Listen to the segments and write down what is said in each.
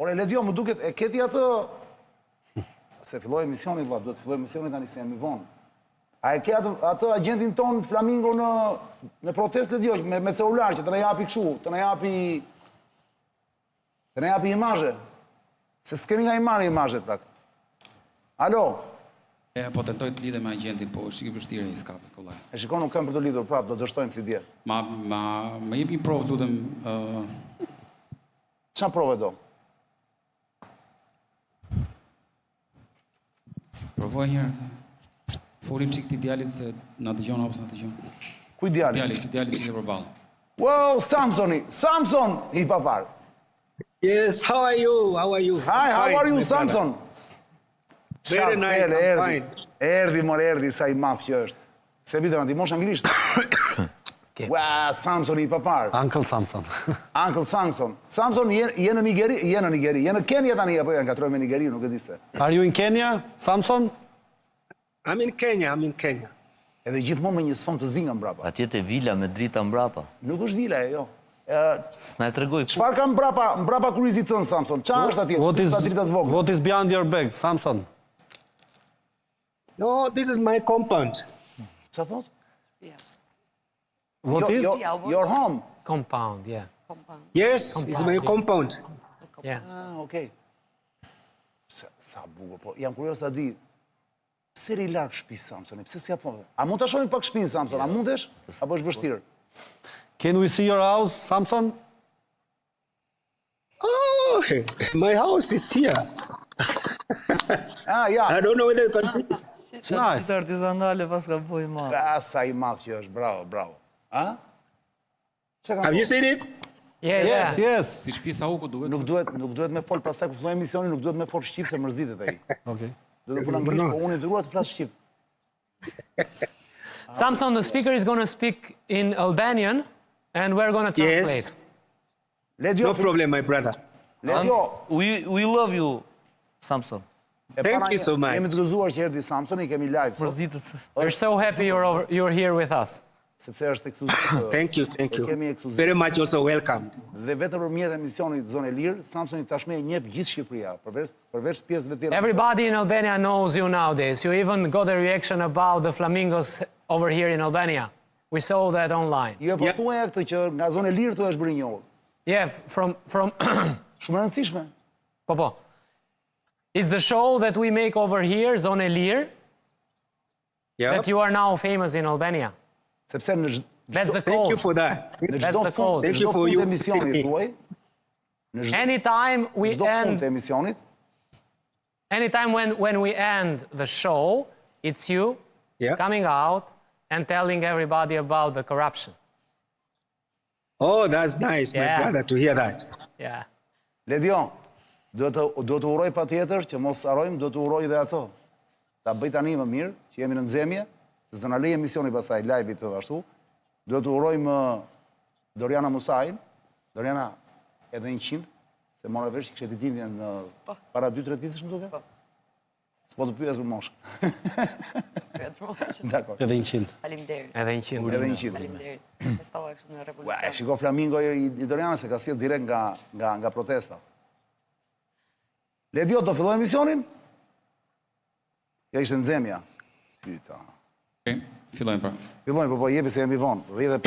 Ore, Ledio, më duket, e keti atë... Se filloj emisioni, vla, duhet filloj emisioni tani se jemi vonë. A e ke atë agentin ton Flamingo në protest, Ledio, me celular, që të në japi këshu, të në japi imazhe. Se s'kemi nga imazhe, tak. Alo? Po tentoj të lidhe me agentin, po është i vështirë i skapit, kollaj. E shikon, nuk kam për të lidhur prapë, do dështojmë si dje. Ma jepi provë, lutem... Qa prove do? Provoj njërë, folin që këti djalit se në dëgjon apës në dëgjon. Kuj djalit? Djalit që ke përbalë. Wow, Samson, i papar. Yes, how are you? Hi, how are you, Samson? Very nice, I'm fine. Erdi, sa i maf që është. Se vitë në ti mosh anglisht. Wow, Samson i papar. Uncle Samson. Uncle Samson. Samson, je në Nigeri? Je në Nigeri. Je në Kenya tani, apo janë katroj me Nigeri, nuk e di se. Are you in Kenya, Samson? I'm in Kenya. Edhe gjithmonë me një sfond të zi nga mbrapa. Atje te vila me drita mbrapa. Nuk është vila e jo. S'na e tregoj. Çfarë ka mbrapa kryzit tënë, Samson? Qa është atje? Sa dritat vogla? What is behind your bag, Samson? No, this is my compound. Qa thot? What is? Your home? Compound, yeah. Yes, it's my compound. Yeah. Ah, okej. Sa bukur, po jam kurios ta di. Pse ri larg shtëpisë Samsoni? Pse s'ja po? A mund ta shohim pak shtëpinë Samson? A mundesh? Apo është vështirë? Can we see your house, Samson? Oh, my house is here. Ah, ja. I don't know whether you can see it. Nice. Artizanale pas ka boj ma. Sa i madh që është, bravo. A? Have you seen it? Yes. Yes. Si shtëpi sa uku duhet. Nuk duhet me fol pastaj kur fillojmë emisionin, nuk duhet me fol shqip se mërzitet ai. Okay. Do të fol anglisht, po unë detyruar të flas shqip. Samson, the speaker is going to speak in Albanian, and we're going to translate. Yes. Ledio, No problem, my brother. Ledio, We love you, Samson. Thank you so much. Jemi të gëzuar që erdhi Samsoni, kemi live sot, We're so happy you're here with us. sepse është ekskluziv. Thank you. Kemi ekskluziv. Very much also welcome. Dhe vetëm përmjet emisionit Zonë e Lirë, Samsoni tashmë e njeh gjithë Shqipëria, përveç pjesëve tjera. Everybody in Albania knows you nowadays. You even got a reaction about the flamingos over here in Albania. We saw that online. Jo, po thuaj këtë që nga Zonë e Lirë është bërë i njohur. Yeah, from Shumë e rëndësishme. Po. It's the show that we make over here, Zone Lir, Yeah. that you are now famous in Albania. Sepse në That's the Thank you cause. for that. çdo the fund, cause. Thank në you çdo for fund you. të emisionit thuaj, Anytime we çdo fund të end, emisionit, anytime when we end the show, it's you Yeah. coming out and telling everybody about the corruption. Oh, that's nice, my Yeah. brother, to hear that. Yeah. Ledio, do të uroj patjetër që mos harrojmë, do të uroj dhe ato. Ta bëj tani më mirë, që jemi në nxemje, se s'do na lej emisioni pastaj live-it të ashtu. Do të urojmë Doriana Musajin, Doriana edhe 100, se mora vesh që kishte ditëlindjen para 2-3 ditësh më duket. S'po të pyes për moshën. Dakor. Edhe 100. Faleminderit. Edhe 100. Edhe 100. Faleminderit. Festova kështu në Ua, Revolucion. shiko Flamingo i Doriana se ka sjell direkt nga protesta. Ledio, do filloj emisionin? Ja ishte nxemja. Pyta. Okej, fillojmë pra. Fillojmë, po jepi se jemi vonë. Vej dhe...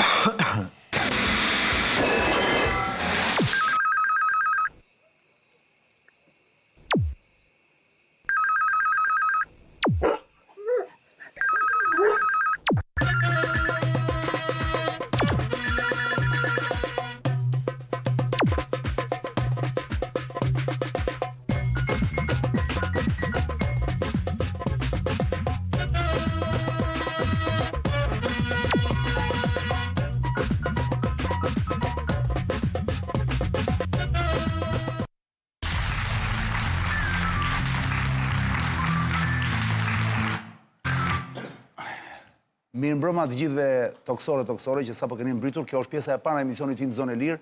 Mirë mbrëma të gjithëve toksore që sapo keni mbritur. Kjo është pjesa e parë e emisionit tim Zonë e Lirë.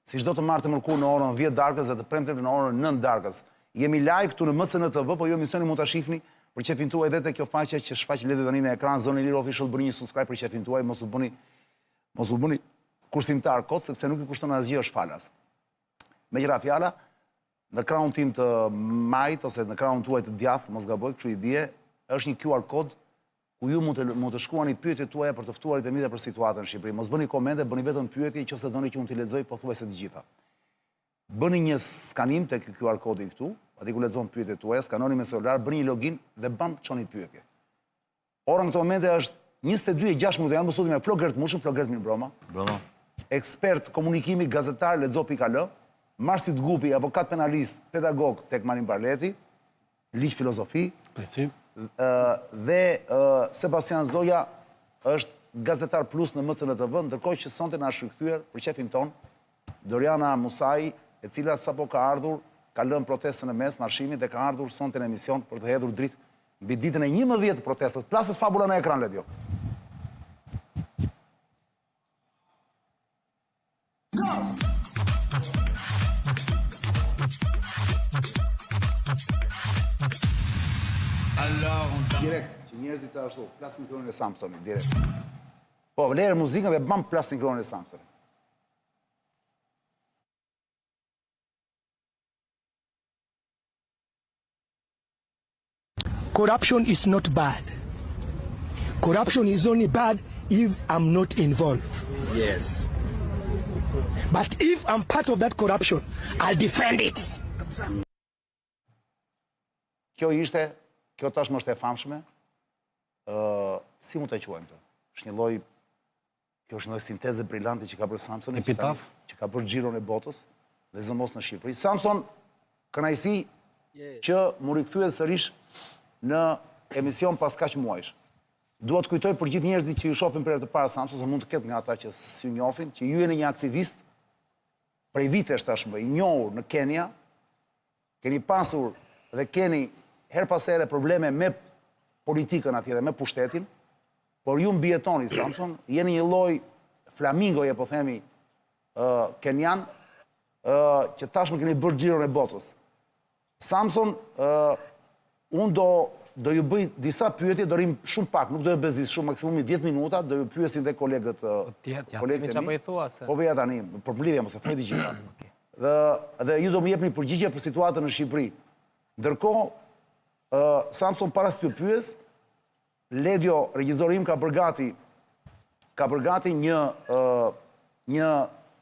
Si çdo të martë mërkur në orën 10 darkës dhe të premte në orën 9 darkës. Jemi live këtu në MSN TV, po ju emisionin mund ta shihni për çefin tuaj edhe te kjo faqe që shfaq letë tani në ekran Zonë e Lirë Official, bëni një subscribe për çefin tuaj, mos u bëni kursimtar kot sepse nuk i kushton asgjë është falas. Megjithatë fjala, në krahun tim të majt, ose në krahun tuaj të djathtë, mos gaboj, kështu i bie, është një QR kod ku ju mund të shkruani pyetjet tuaja për të ftuarit e mi dhe për situatën në Shqipëri. Mos bëni komente, bëni vetëm pyetje nëse doni që unë t'i lexoj pothuajse të gjitha. Bëni një skanim te ky QR kodi këtu, aty ku lexon pyetjet tuaja, skanoni me celular, bëni një login dhe bam çoni pyetje. Ora në këtë moment është 22:06 minuta, janë në studio me Flogert Mushën, Flogert Mirbroma. Broma. Ekspert komunikimi, gazetar, lexo.al, Marsit Gupi, avokat penalist, pedagog tek Marin Barleti, ligj filozofi, dhe Sebastian Zoja është gazetar plus në MCN TV, ndërkohë që sonte na është rikthyer për shefin ton Doriana Musai, e cila sapo ka ardhur, ka lënë protestën e mes marshimin dhe ka ardhur sonte në emision për të hedhur dritë mbi ditën e 11 të protestës. Plasët fabula në ekran, Ledio. Direkt, që njerëzit të ashtu, plasin kronën e Samsonit, direkt. Po, vlerë muzikën dhe bam plasin kronën e Samsonit. Corruption is not bad. Corruption is only bad if I'm not involved. Yes. But if I'm part of that corruption, I'll defend it. Kjo tashmë është e famshme, si mund të quajmë të? Kjo është një lloj sinteze brillante që ka bërë Samsoni, Epitaf? Që ka bërë xhiron e botës, dhe zëmos në Shqipëri. Samson, kënaqësi që mu rikthyet sërish në emision pas kaq muajsh. Dua të kujtoj për gjithë njerëzit që ju shohin për herë të parë Samson, se mund të ketë nga ata që s'ju njohin, që ju jeni një aktivist prej vitesh tashmë, i njohur në Kenya, keni pasur dhe keni her pas here probleme me politikën atje dhe me pushtetin, por ju mbijetoni, Samson, jeni një lloj flamingoje, po themi, kenyan, që tashmë keni bërë xhiron e botës. Samson, unë do ju bëj disa pyetje, do rrim shumë pak, nuk do ju bezis shumë, maksimumi 10 minuta, do ju pyesin dhe kolegët e mi. Po bëja tani, për mblidhje mos e thoj të gjitha. Dhe ju do më jepni përgjigje për situatën në Shqipëri. Ndërkohë, Samson, para së pyes, Ledio, regjizorim, ka përgati një,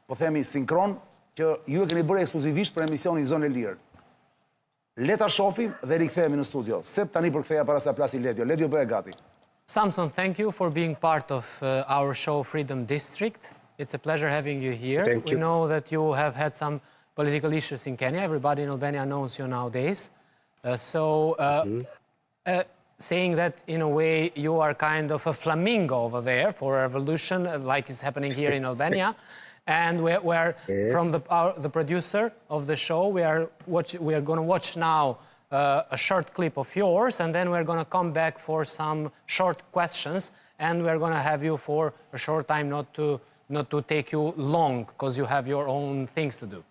po themi, sinkron, që ju e keni bërë ekskluzivisht për emisionin Zonë e Lirë. Le ta shohim dhe rikthehemi në studio. Sep tani përktheja para se plasi Ledio. Ledio, bëhe gati. Samson, thank you for being part of our show Freedom District. It's a pleasure having you here. Thank you. We know that you have had some political issues in Kenya. Everybody in Albania knows you nowadays. Saying that in a way you are kind of a flamingo over there for a revolution, like is happening here in Albania. And we're Yes. from the producer of the show, we are going to watch now a short clip of yours, and then we're going to come back for some short questions, and we're going to have you for a short time, not to take you long, because you have your own things to do.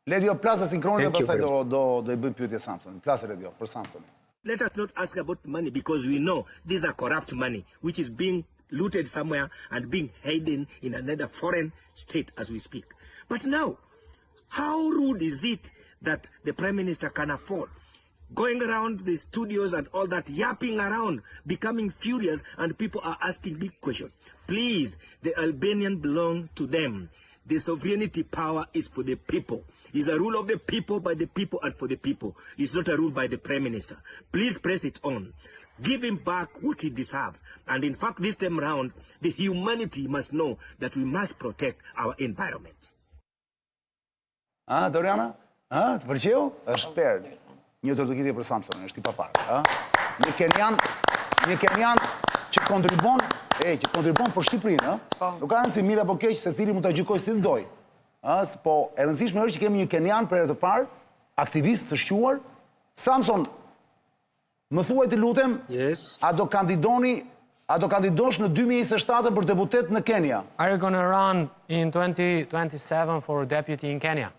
Ledio, plase sinkronin dhe Thank you pastaj very do i bëjmë pyetje Samson. Plase Ledio, për Samson. Let us not ask about money because we know these are corrupt money, which is being looted somewhere and being hidden in another foreign state as we speak. But now, how rude is it that the Prime Minister can afford going around the studios and all that, yapping around, becoming furious, and people are asking big questions. Please, the Albanian belong to them. The sovereignty power is for the people. It's a rule of the people, by the people, and for the people. It's not a rule by the Prime Minister. Please press it on. Give him back what he deserves. And in fact, this time round, the humanity must know that we must protect our environment. Doriana? Të pëlqeu? Është per. Një tërtukitje për Samson, është i paparë. Një Kenyan që kontribon për Shqipërinë, nuk ka rëndësi mirë apo keq, secili mund ta gjykojë si doj. Po e rëndësishme është që kemi një Kenyan për herë të parë, aktivist të shquar. Samson, më thuaj të lutem, Yes. a do kandidosh në 2027 për deputet në Kenya? Are you going to run in 2027 for deputy in Kenya?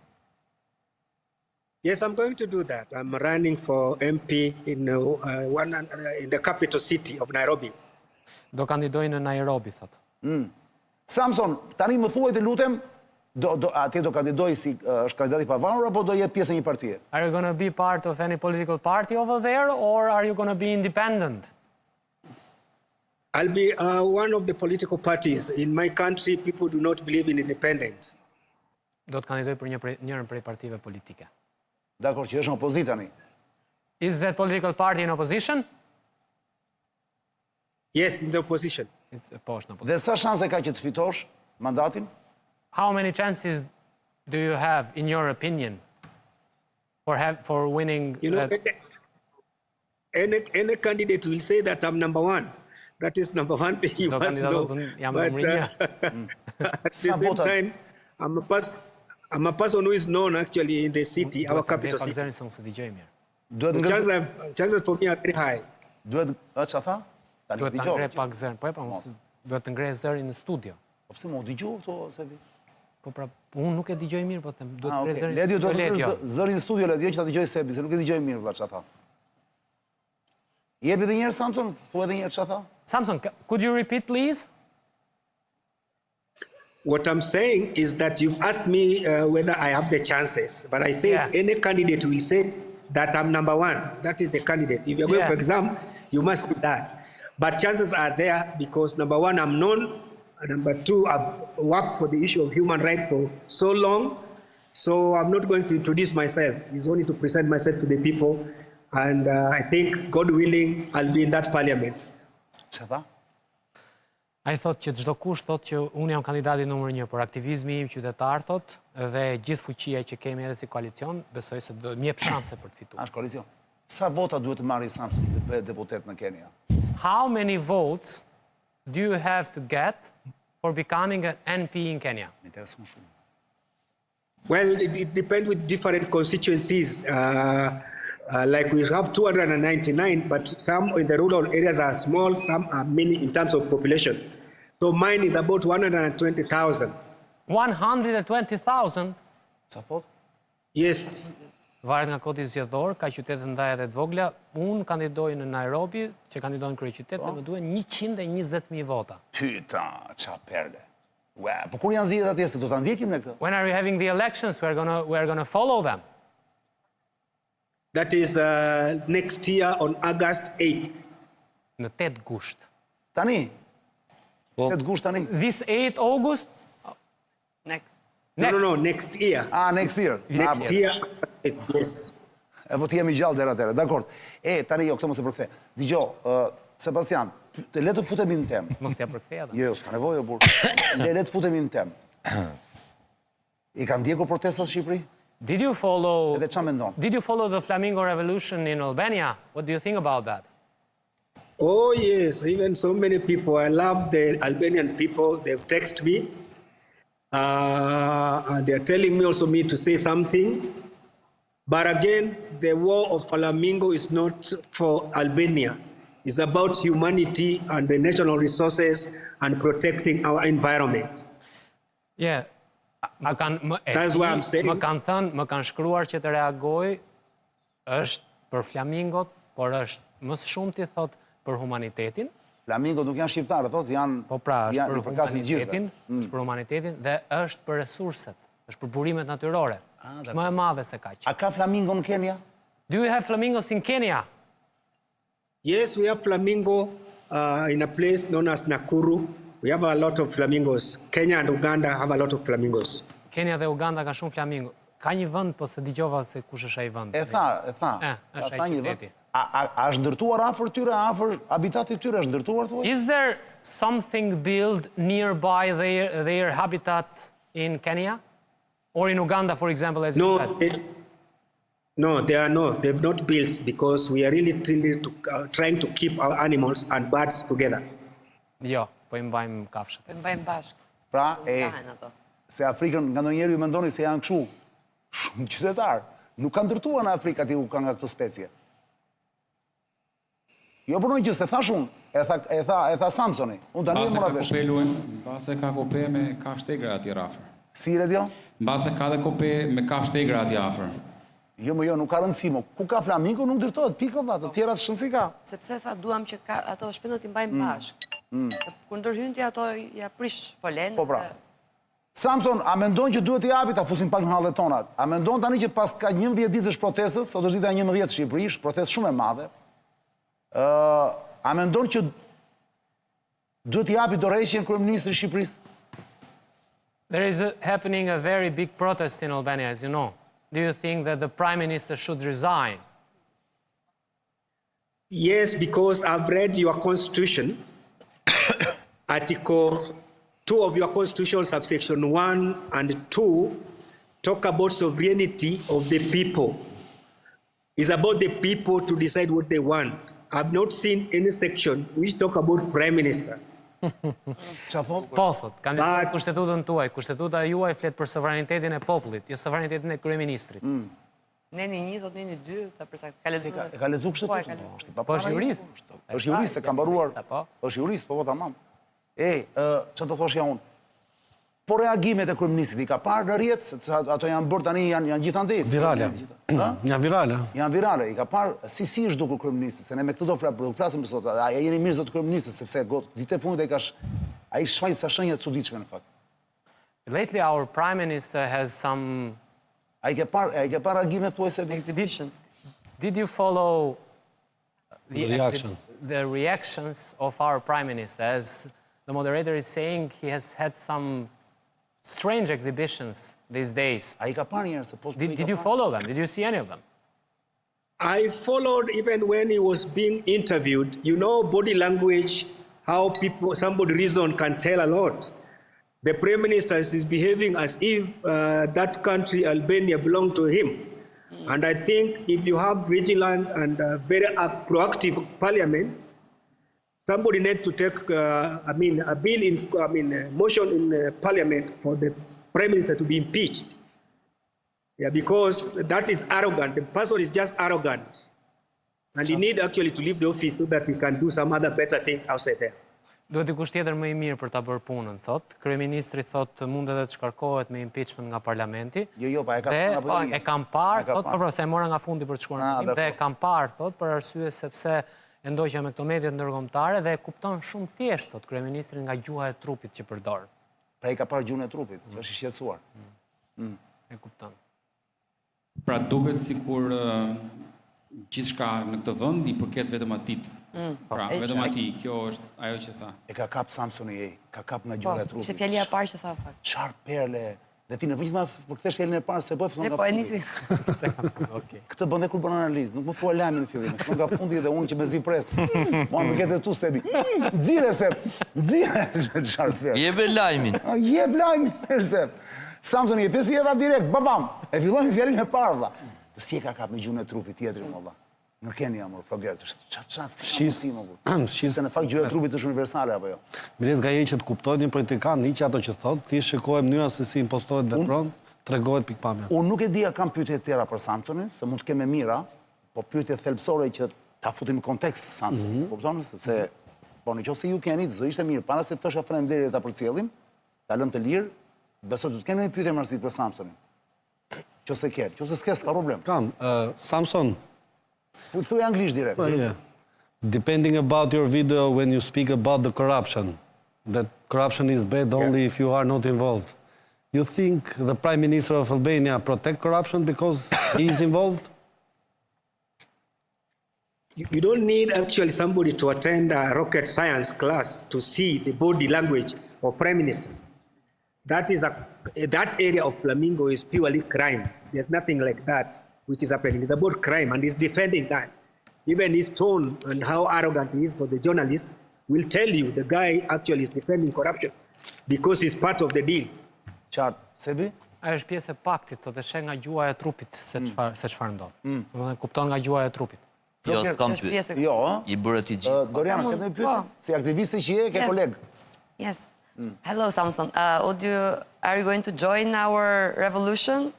Yes, I'm going to do that. I'm running for MP in the capital city of Nairobi. Do kandidoj në Nairobi, thot. Samson, tani më thuaj të lutem, Atje do kandidoj si është kandidat I pavarur apo do jetë pjesë e një partie? Are you going to be part of any political party over there, or are you going to be independent? I'll be one of the political parties. In my country, people do not believe in independence. Do të kandidoj për njërën prej partive politike. Dakor, që është në opozit tani. Is that political party in opposition? Yes, in the opposition. Po, është në opposition. Dhe sa shanse ka që të fitosh mandatin? How many chances do you have, in your opinion, for winning You know, that? any candidate will say that I'm number one. That is number one thing you Do must know. kandidatët jam But numri një. at the same time, I'm a person who is known actually in the city, our capital Pak city. zërin se unë se dëgjoj mirë. Duhet nga... Chances for me are very high. Që tha? Tani Duhet të dëgjoj. ngre pak zërin. Po e pra, duhet të ngre zërin në studio. Po pse mo dëgjoj këto se vi? Po pra, unë nuk e dëgjoj mirë, po them, duhet të ngre Okay. zërin. Ledjo Jo, duhet të Ledjo. ngresh zërin në studio, Ledjo që ta dëgjoj Sebi, se nuk e dëgjoj mirë vëlla çfarë tha. Jepi edhe një herë Samson, po edhe një herë çfarë tha? Samson, could you repeat, please? What I'm saying is that you've asked me whether I have the chances, but I say Yeah. any candidate will say that I'm number one. That is the candidate. If you're going Yeah. for exam, you must say that. But chances are there because number one, I'm known. And number two, I've worked for the issue of human rights for so long. So I'm not going to introduce myself. It's only to present myself to the people. And I think, God willing, I'll be in that parliament. Çfarë tha? A I thot që çdo kush thot që unë jam kandidati numër 1, por aktivizmi im qytetar thot dhe gjithë fuqia që kemi edhe si koalicion, besoj se do më jep shanse për të fituar. Është koalicion. Sa vota duhet të marrë Samson të bëhet deputet në Kenya? How many votes do you have to get for becoming an MP in Kenya? Më intereson shumë. Well, it depends with different constituencies. Like we have 299, but some in the rural areas are small, some are many in terms of population. So mine is about 120,000. 120,000? Çfarë thot? Yes. Varet nga kodi zgjedhor, ka qytete mëdha dhe të vogla. Unë kandidoj në Nairobi, që kandidoj në kryeqytet, dhe më duhen 120,000 vota. Pyta, qa perle. Ue, po kur janë zgjedhjet atje se do ta ndjekim ne këtë? When are you having the elections? We're gonna follow them. That is next year on August 8th. Në 8 gusht. Tani. Po. 8 gusht tani. This 8 August? Next. No, next year. Next year. Next year, yes. E po ti jemi gjallë deri atëherë. Dakor. Tani jo, këtë mos e përkthe. Dgjoj, Sebastian, le të futemi në temë. Mos t'ja përkthej atë. Jo, s'ka nevojë burr. Le të futemi në temë. I kanë ndjekur protestat në Shqipëri? Did you follow Edhe ç'a mendon? Did you follow the Flamingo Revolution in Albania? What do you think about that? Oh, yes, even so many people. I love the Albanian people. They've texted me. And they're telling me also me to say something. But again, the war of Flamingo is not for Albania. It's about humanity and the national resources and protecting our environment. Yeah. That's what I'm saying. Më kanë shkruar që të reagoj është për flamingot, por është më shumë ti thot për humanitetin. Flamingo nuk janë shqiptarë, thotë, janë Po pra, është për përkasin të gjithë. humanitetin, është për humanitetin dhe është për resurset, është për burimet natyrore. Është më e madhe se kaq. A ka flamingo në Kenya? Do you have flamingos in Kenya? Yes, we have flamingo in a place known as Nakuru. We have a lot of flamingos. Kenya and Uganda have a lot of flamingos. Kenya dhe Uganda ka shumë flamingo. Ka një vend, po se dëgjova se kush është ai vend. E tha. Është ai qyteti. A është ndërtuar afër tyre, afër habitatit tyre është ndërtuar thuaj? Is there something built nearby their habitat in Kenya? Or in Uganda, for example, as you said? No, they've not built because we are really trying to keep our animals and birds together. Jo, po I mbajmë kafshët. Po mbajmë bashkë. Pra, Ndahen ato. se Afrikën nga ndonjëherë ju mendoni se janë kështu, shumë qytetar. Nuk kanë ndërtuar në Afrikë aty ku ka nga këto specie. Jo punoj që se thash unë, e tha Samsoni. Unë tani Mbase mora ka vesh. kope luajm, mbase ka kope me kafshë tegra aty afër. Si radio? Mbase ka dhe kope me kafshë tegra aty afër. Jo, nuk ka rëndësi, ku ka flamingo nuk ndërtohet, pikova, të tjera shënsi ka. Sepse tha duam që ato shpinët I mbajmë bashkë. Kur ndërhyn ti ato ja prish folen. Po pra. Samson, a mendon që duhet i japi, ta fusim pak në hallet tona, a mendon tani që pas ka 11 ditësh protestës, sot është dita 11 Shqipërish, protestë shumë e madhe, a mendon që duhet i japi dorëheqjen kryeministrit të Shqipërisë? There is happening a very big protest in Albania, as you know. Do you think that the Prime Minister should resign? Yes, because I've read your constitution, Article 2 of your constitution, subsection 1 and 2, talk about sovereignty of the people. It's about the people to decide what they want. I've not seen any section which talk about Prime Minister. Qa thot? Po, thot, kanë lexuar kushtetutën tuaj. Kushtetuta juaj flet për sovranitetin e popullit, jo sovranitetin e kryeministrit. Neni 1, thot neni 2, ta përsakt. Ka lexuar. E ka lexuar Po, e kushtetutën? ka lexuar. Po, është jurist. Është jurist, e ka mbaruar. Është jurist, po tamam. Çfarë do thoshja unë? Po reagimet e kryeministrit i ka parë në rrjet, se ato janë bërë tani janë gjithandej. Virale. Janë virale. Janë virale, i ka parë si është dukur kryeministri, se ne me këtë do flasim për sot. A jeni mirë zot kryeministri, sepse ditë e fundit ai shfaq sa shenja të çuditshme në fakt. Lately our Prime Minister has some Ai ke parë reagimet thuajse Exhibitions. Did you follow The reactions of our Prime Minister? As the moderator is saying, he has had some strange exhibitions these days. Ai ka parë njerëz se po. Did you follow them? Did you see any of them? I followed even when he was being interviewed. You know, body language, how somebody reason can tell a lot. The Prime Minister is behaving as if that country, Albania, belonged to him. And I think if you have vigilant and very proactive parliament, somebody needs to take, motion in parliament for the Prime Minister to be impeached. Yeah, because that is arrogant. The person is just arrogant. And he needs actually to leave the office so that he can do some other better things outside there. Duhet dikush tjetër më i mirë për ta bërë punën, thot. Kryeministri thot mund edhe të shkarkohet me impeachment nga parlamenti. Jo, pa e ka parë apo jo? E kam parë, thot, po se e mora nga fundi për të shkuar në tim, dhe e kam parë, thot, për arsye sepse e ndoqja me këto mediat ndërkombëtare dhe e kupton shumë thjesht, thot, kryeministri nga gjuha e trupit që përdor. Pra i ka parë gjuhën e trupit, është i shqetësuar. E kupton. Pra duket sikur gjithçka në këtë vend i përket vetëm atit. Pra, vetëm atij, kjo është ajo që tha. E ka kap Samsoni, ka kap nga gjuha e trupit. Ishte fjalia e parë që tha fakt. Çfarë perle. Dhe ti në vëgjma për këtë fjalën e parë se bëj fillon nga. Po e nisi. Këtë bën dhe kur bën analizë, nuk më thua lajmin në fillim, fillon nga fundi dhe unë që mezi pres. Mua më këtë tu sebi. Nxirre se, nxirre çfarë thë. Jebe lajmin. Jep lajmin se. Samsoni e pesi edhe direkt, babam. E fillon me fjalën e parë valla. Po si e ka kap me gjuhën e trupit tjetrin valla. Nuk keni amor, forget. Se në fakt gjuha e trupit është universale apo jo? Mirës nga që të kuptojnë një politikan, një që ato që thot, thjesht shikoj mënyra se si impostohet vepron, tregohet pikpamja. Unë nuk e dija kam pyetje tjera për Samsonin, se mund të kemë mira, po pyetje thelbësore që ta futim në kontekst Samsonin, kupton? Sepse po nëse ju keni, do ishte mirë para se të thosha faleminderit ta përcjellim, ta lëm të lirë, besoj të kemë një pyetje marrësi për Samsonin. Qose s'ke s'ka problem. Kam, Samson. Thuaj anglisht direkt. Depending about your video when you speak about the corruption, that corruption is bad only if you are not involved. You think the Prime Minister of Albania protect corruption because he is involved? You don't need actually somebody to attend a rocket science class to see the body language of Prime Minister. That area of Flamingo is purely crime. There's nothing like that which is happening. It's about crime, and he's defending that. Even his tone and how arrogant he is for the journalist will tell you the guy actually is defending corruption because he's part of the deal. Qartë, Sebi? Ajo është pjesë e paktit, të sheh nga gjuha e trupit se çfarë ndodh. Domethënë kupton nga gjuha e trupit. Jo, s'kam pyet. Jo, I bëre ti gjithë. Doriana, këtë pyetje? Si aktiviste që je, ke koleg. Yes. Hello, Samson. Are you going to join our revolution?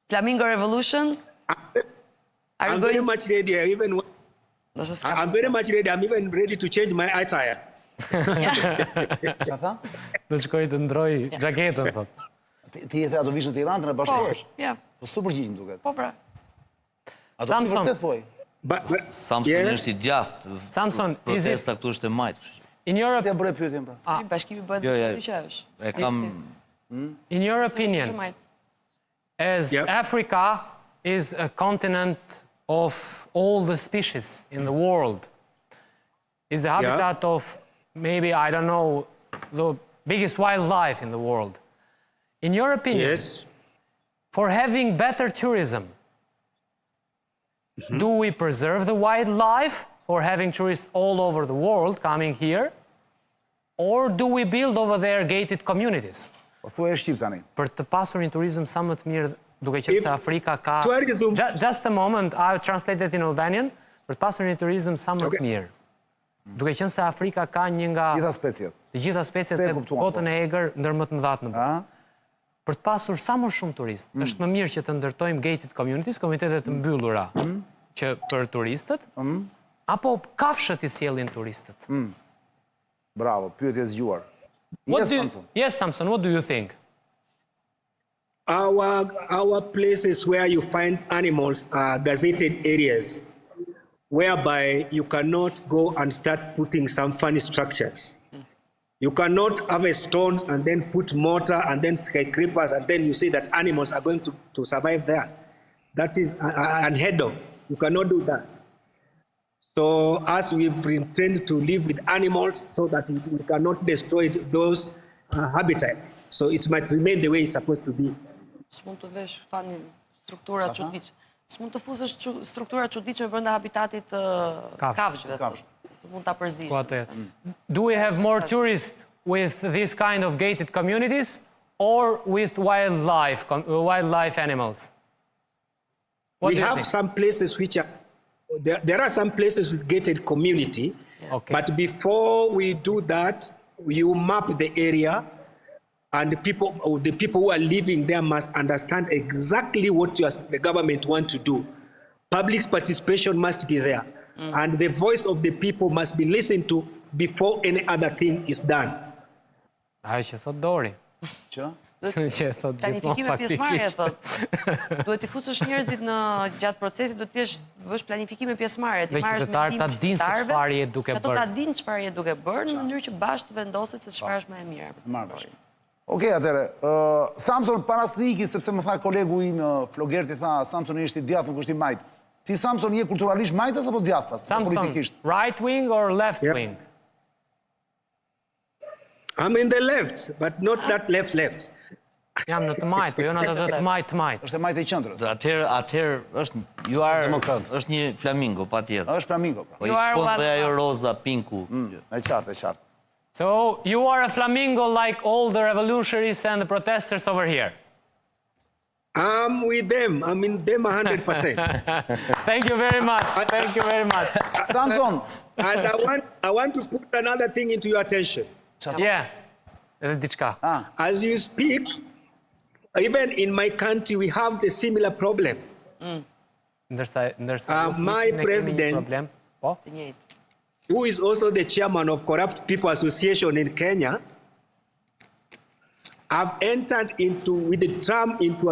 Flamingo Revolution? I'm very much ready. I'm very much ready. I'm even ready to change my attire. Qa tha? Do shkoj të ndroj xhaketën, thot. Ti e the do vish në Tiranë të në bashkohesh? Ja. Po s'tu përgjigj më duket. Po pra. A do të vërtet thuaj? Samson është i djathtë. Samson, protesta këtu është e majtë. In Europe, Si e bëre pyetjen pra? Bashkimi bëhet Jo, që është. e kam In your opinion, as Africa is a continent of all the species in the world, is a habitat of maybe, I don't know, the biggest wildlife in the world. In your opinion, for having better tourism, do we preserve the wildlife for having tourists all over the world coming here? Or do we build over there gated communities? Po thuaj shqip tani. Për të pasur një turizëm sa më të mirë, duke qenë se Afrika ka... Just a moment, I'll translate it in Albanian. Për të pasur një turizëm sa më të mirë, duke qenë se Afrika ka një nga... Të gjitha speciet e botën e egër ndër më të mëdhat në botë. Për të pasur sa më shumë turist, është më mirë që të ndërtojmë gated communities, komunitetet të mbyllura që për turistët, apo kafshët i sjellin turistët? Bravo, pyetje zgjuar. Yes, Samson, what do you think? Our places where you find animals are gazetted areas, whereby you cannot go and start putting some funny structures. You cannot have a stones and then put mortar and then skyscrapers and then you say that animals are going to survive there. That is unheard of. You cannot do that. So as we've been trained to live with animals so that we cannot destroy those habitats. So it might remain the way it's supposed to be. S'mund të vesh fani struktura çuditshme. S'mund të fuzësh struktura çuditshme brenda habitatit të kafshëve. Mund ta përzish. Do we have more tourists with this kind of gated communities or with wildlife animals? We have some places which are, there are some places with gated community, but before we do that, you map the area and the people who are living there must understand exactly what the government wants to do. Public participation must be there. And the voice of the people must be listened to before any other thing is done. Ajo që thot Dori. Që? Planifikime pjesëmarrje, thot. Duhet i fusësh njerëzit në gjatë procesit, duhet të bësh planifikime pjesëmarrje, të marrësh mendimin e qytetarëve, ato ta dinë çfarë je duke bërë në mënyrë që bashkë të vendoset se çfarë është më e mirë. Okej, atëre, Samson para të iki, sepse më tha kolegu im Flogerti, tha Samson ishte i djathtë, nuk është i majt. Ti Samson je kulturalisht majtas apo djathtas? Samson, right wing or left wing? I'm in the left, but not that left. Jam në të majt, po jo në të majt. Është e majt e qendrës. Atëherë është një flamingo, patjetër. Është flamingo. Po i shkon dhe ajo roza, pinku. E qartë. So you are a flamingo like all the revolutionaries and the protesters over here. I'm with them. I'm in them 100%. Thank you very much. Thank you very much. Samson. And I want to put another thing into your attention. Yeah. As you speak, even in my country, we have the similar problem. My president, who is also the chairman of Corrupt People Association in Kenya, have entered with Trump into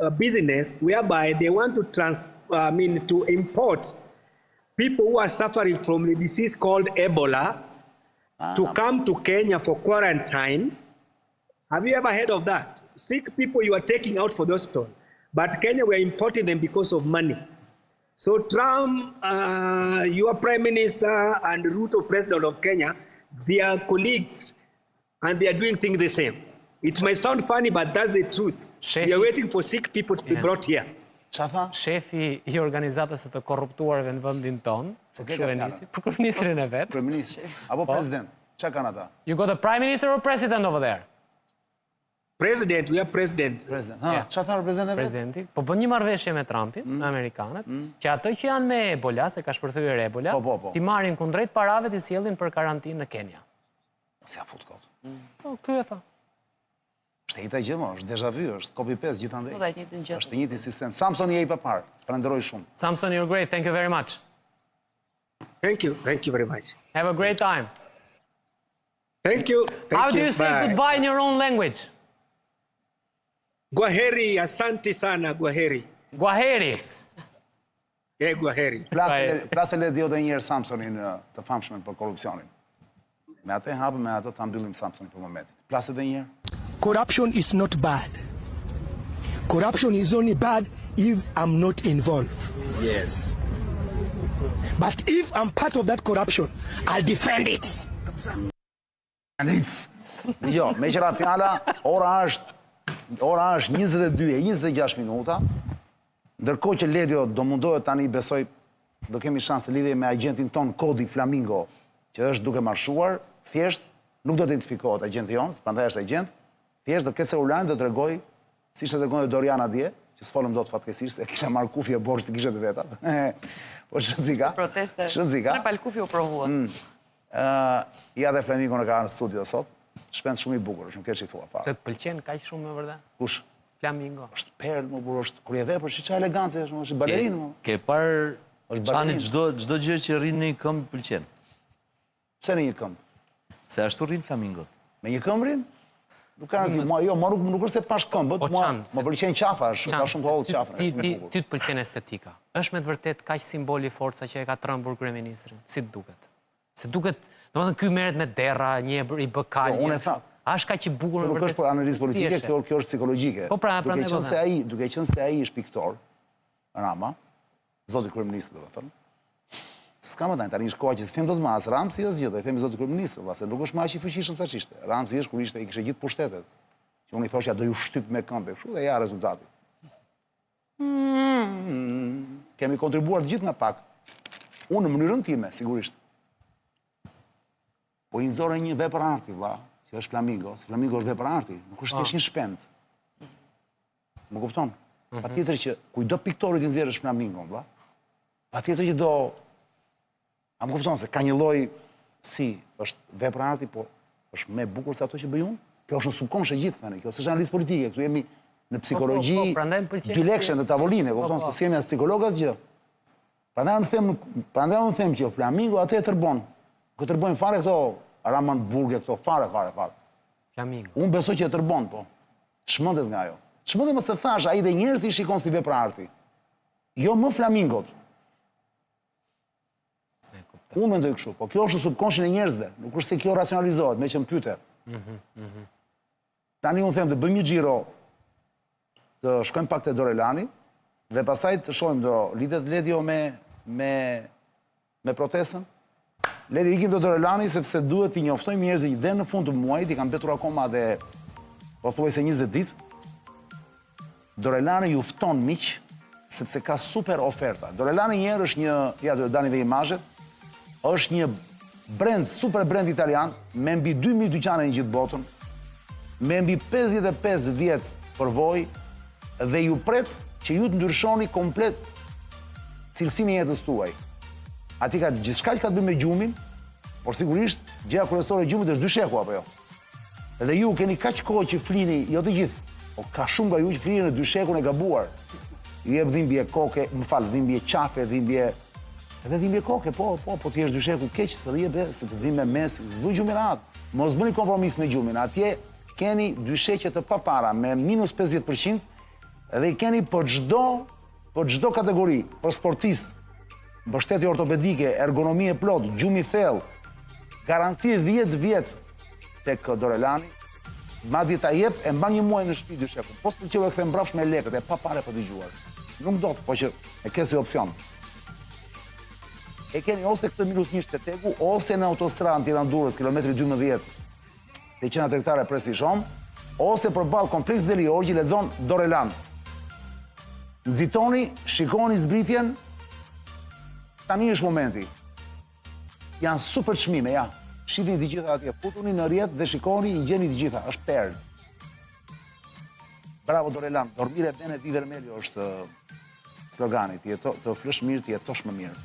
a business whereby they want to import people who are suffering from a disease called Ebola to come to Kenya for quarantine. Have you ever heard of that? Sick people you are taking out for the hospital, but Kenya we are importing them because of money. So Trump, your prime minister and Ruto, president of Kenya, they are colleagues and they are doing things the same. It may sound funny, but that's the truth. We are waiting for sick people to be brought here. Shefi I organizatës të korruptuarve në vendin tonë, se kështu e nisi, për kryeministrin e vet. Kryeministri apo president? Çka kanë ata? You got a prime minister or president over there? President, we are president. Çfarë tha presidenti? Presidenti, po bën një marrëveshje me Trumpin, me amerikanët, që ato që janë me Ebola, se ka shpërthyer Ebola, ti marrin kundrejt parave ti sjellin për karantinë në Kenya. Si ja fut kot. Po, ky e tha. Është e njëjta gjë, është déjà vu, është copy paste gjithandaj. Është i njëjti sistem. Samson je I pa parë. Falenderoj shumë. Samson, you're great. Thank you very much. Thank you very much. Have a great time. Thank you. How do you say goodbye in your own language? Gwaheri, asante sana, Gwaheri. Gwaheri. Gwaheri. Plasë le dio dhe njerë Samsonin të famshme për korupcionin. Me atë e hapë, me atë të mbyllim Samsonin për momentin. Plasë dhe njerë. corruption is not bad. Corruption is only bad if I'm not involved. Yes. But if I'm part of that corruption, I'll defend it. Jo, me qëra fjala, ora është 22:26 minuta, ndërkohë që Ledio do mundohet tani, besoj, do kemi shansë të lidhje me agentin ton Kodi Flamingo, që është duke marshuar, thjesht, nuk do të identifikohet agenti jonë, prandaj është agent, thjesht do ketë celularin dhe të regoj, si që të regoj Doriana dje, që s'folëm do të fatkesisht, e kisha marrë kufje borës të kishe të vetat. Po shëndzika. Proteste. Shëndzika. Në palkufi u provua. Ja dhe Flamingo në ka në studio sot, shpend shumë i bukur, është nuk e që i thua fare. Të pëlqen kaq shumë me vërdet? Kush? Flamingo. Është perl, më burë, është kur je vepër, që qa elegancë, është balerin, më. Ke parë Është Çani balerin. çdo gjë që rrin në një këmbë pëlqen. Pse në një këmbë? Se ashtu rrin flamingot. Me një këmbë rrin? Nuk ka zi, nuk është se pash këmbët, më pëlqen qafa, është ka shumë kohë qafën. Ty të pëlqen estetika. Është me të vërtet kaq simboli forca që e ka trembur kryeministrin? Si të duket? Se duket, domethënë ky merret me derra, një i bëkal. Unë e tha. A është kaq i bukur me Nuk vërtet? është për analizë politike, kjo është psikologjike. Po pra, prandaj po them. Duke qenë se ai është piktor, Rama, zoti kryeministri do të thënë. S'ka më tani është koha që të them dot më as Ramsi as gjë, do i themi zoti kryeministri, se nuk është më aq i fuqishëm sa ishte. Ramsi është kur ishte i kishte gjithë pushtetet. Që unë i thosha do ju shtyp me këmbë, kështu dhe ja rezultati. Kemi kontribuar të gjithë nga pak. Unë në mënyrën time, sigurisht. Po i nxorë një vepër arti, vlla, që është Flamingo, se Flamingo është vepër arti, nuk është thjesht një shpend. Më kupton? Patjetër që kujdo piktorit i nxjerrësh Flamingon, vlla. Patjetër që do a më kupton se ka një lloj si është vepër arti, po është më bukur se ato që bëj unë. Kjo është në subkonshe gjithë tani, kjo është analizë politike, këtu jemi në psikologji, dy lekshën të tavoline, kupton se si jemi as psikolog as gjë. Prandaj unë them që Flamingo atë e tërbon. Këtë tërbojnë fare këto Raman Burge, këto fare. Flamingo. Unë besoj që e tërbon, po. Shmëndet nga ajo. Shmëndet më se thash, ai dhe njerëzit i shikon si vepër arti. Jo më Flamingot. Unë mendoj kështu, po kjo është në subkonshin e njerëzve, nuk është se kjo racionalizohet, me që më pyete. Tani unë them të bëjmë një xhiro, të shkojmë pak te Dorelani dhe pastaj të shohim do lidhet Ledio me protestën. Ledio ikim te Dorelani sepse duhet t'i njoftojmë njerëzit dhe në fund të muajit, i kanë mbetur akoma dhe pothuajse 20 ditë. Dorelani ju fton miq sepse ka super oferta. Dorelani një herë është një, ja do të dani dhe imazhet, është një brand, super brand italian, me mbi 2000 dyqane në gjithë botën, me mbi 55 vjet përvojë dhe ju pret që ju të ndryshoni komplet cilësinë e jetës tuaj. Ati ka gjithçka që ka të bëjë me gjumin, por sigurisht gjëja kryesore e gjumit është dysheku apo jo. Dhe ju keni kaq kohë që flini, jo të gjithë, po ka shumë nga ju që flini në dyshekun e gabuar. Ju jep dhimbje koke, dhimbje qafe, edhe dhimbje koke, po ti është dysheku keq, të rribe, se të dhimbje mes, zbuj gjumin atë. Mos bëni kompromis me gjumin, atje keni dysheqe të papara me minus 50% dhe i keni për çdo kategori, për sportist, mbështetje ortopedike, ergonomi e plot, gjumi thellë, garanci 10 vjet tek Dorelani, madje ta jep e mban një muaj në shtëpi dyshekun. Po s'pëlqeu e kthem mbrapsht me lekët, e pa pare për dëgjuar. Nuk do, po që e ke si opsion. E keni ose këtë -1 Shteteku, ose në autostradën Tiranë-Durrës, kilometri 12, te qendra tregtare Prestishom, ose përballë kompleks Deli Orgji lexon Dorelan. Nxitoni, shikoni zbritjen. Tani është momenti. Janë super çmime, ja. Shihni të gjitha atje, futuni në rrjet dhe shikoni, i gjeni të gjitha, është perl. Bravo Dorelan, dormire bene vi vermelho është slogani, të flesh mirë, të jetosh më mirë.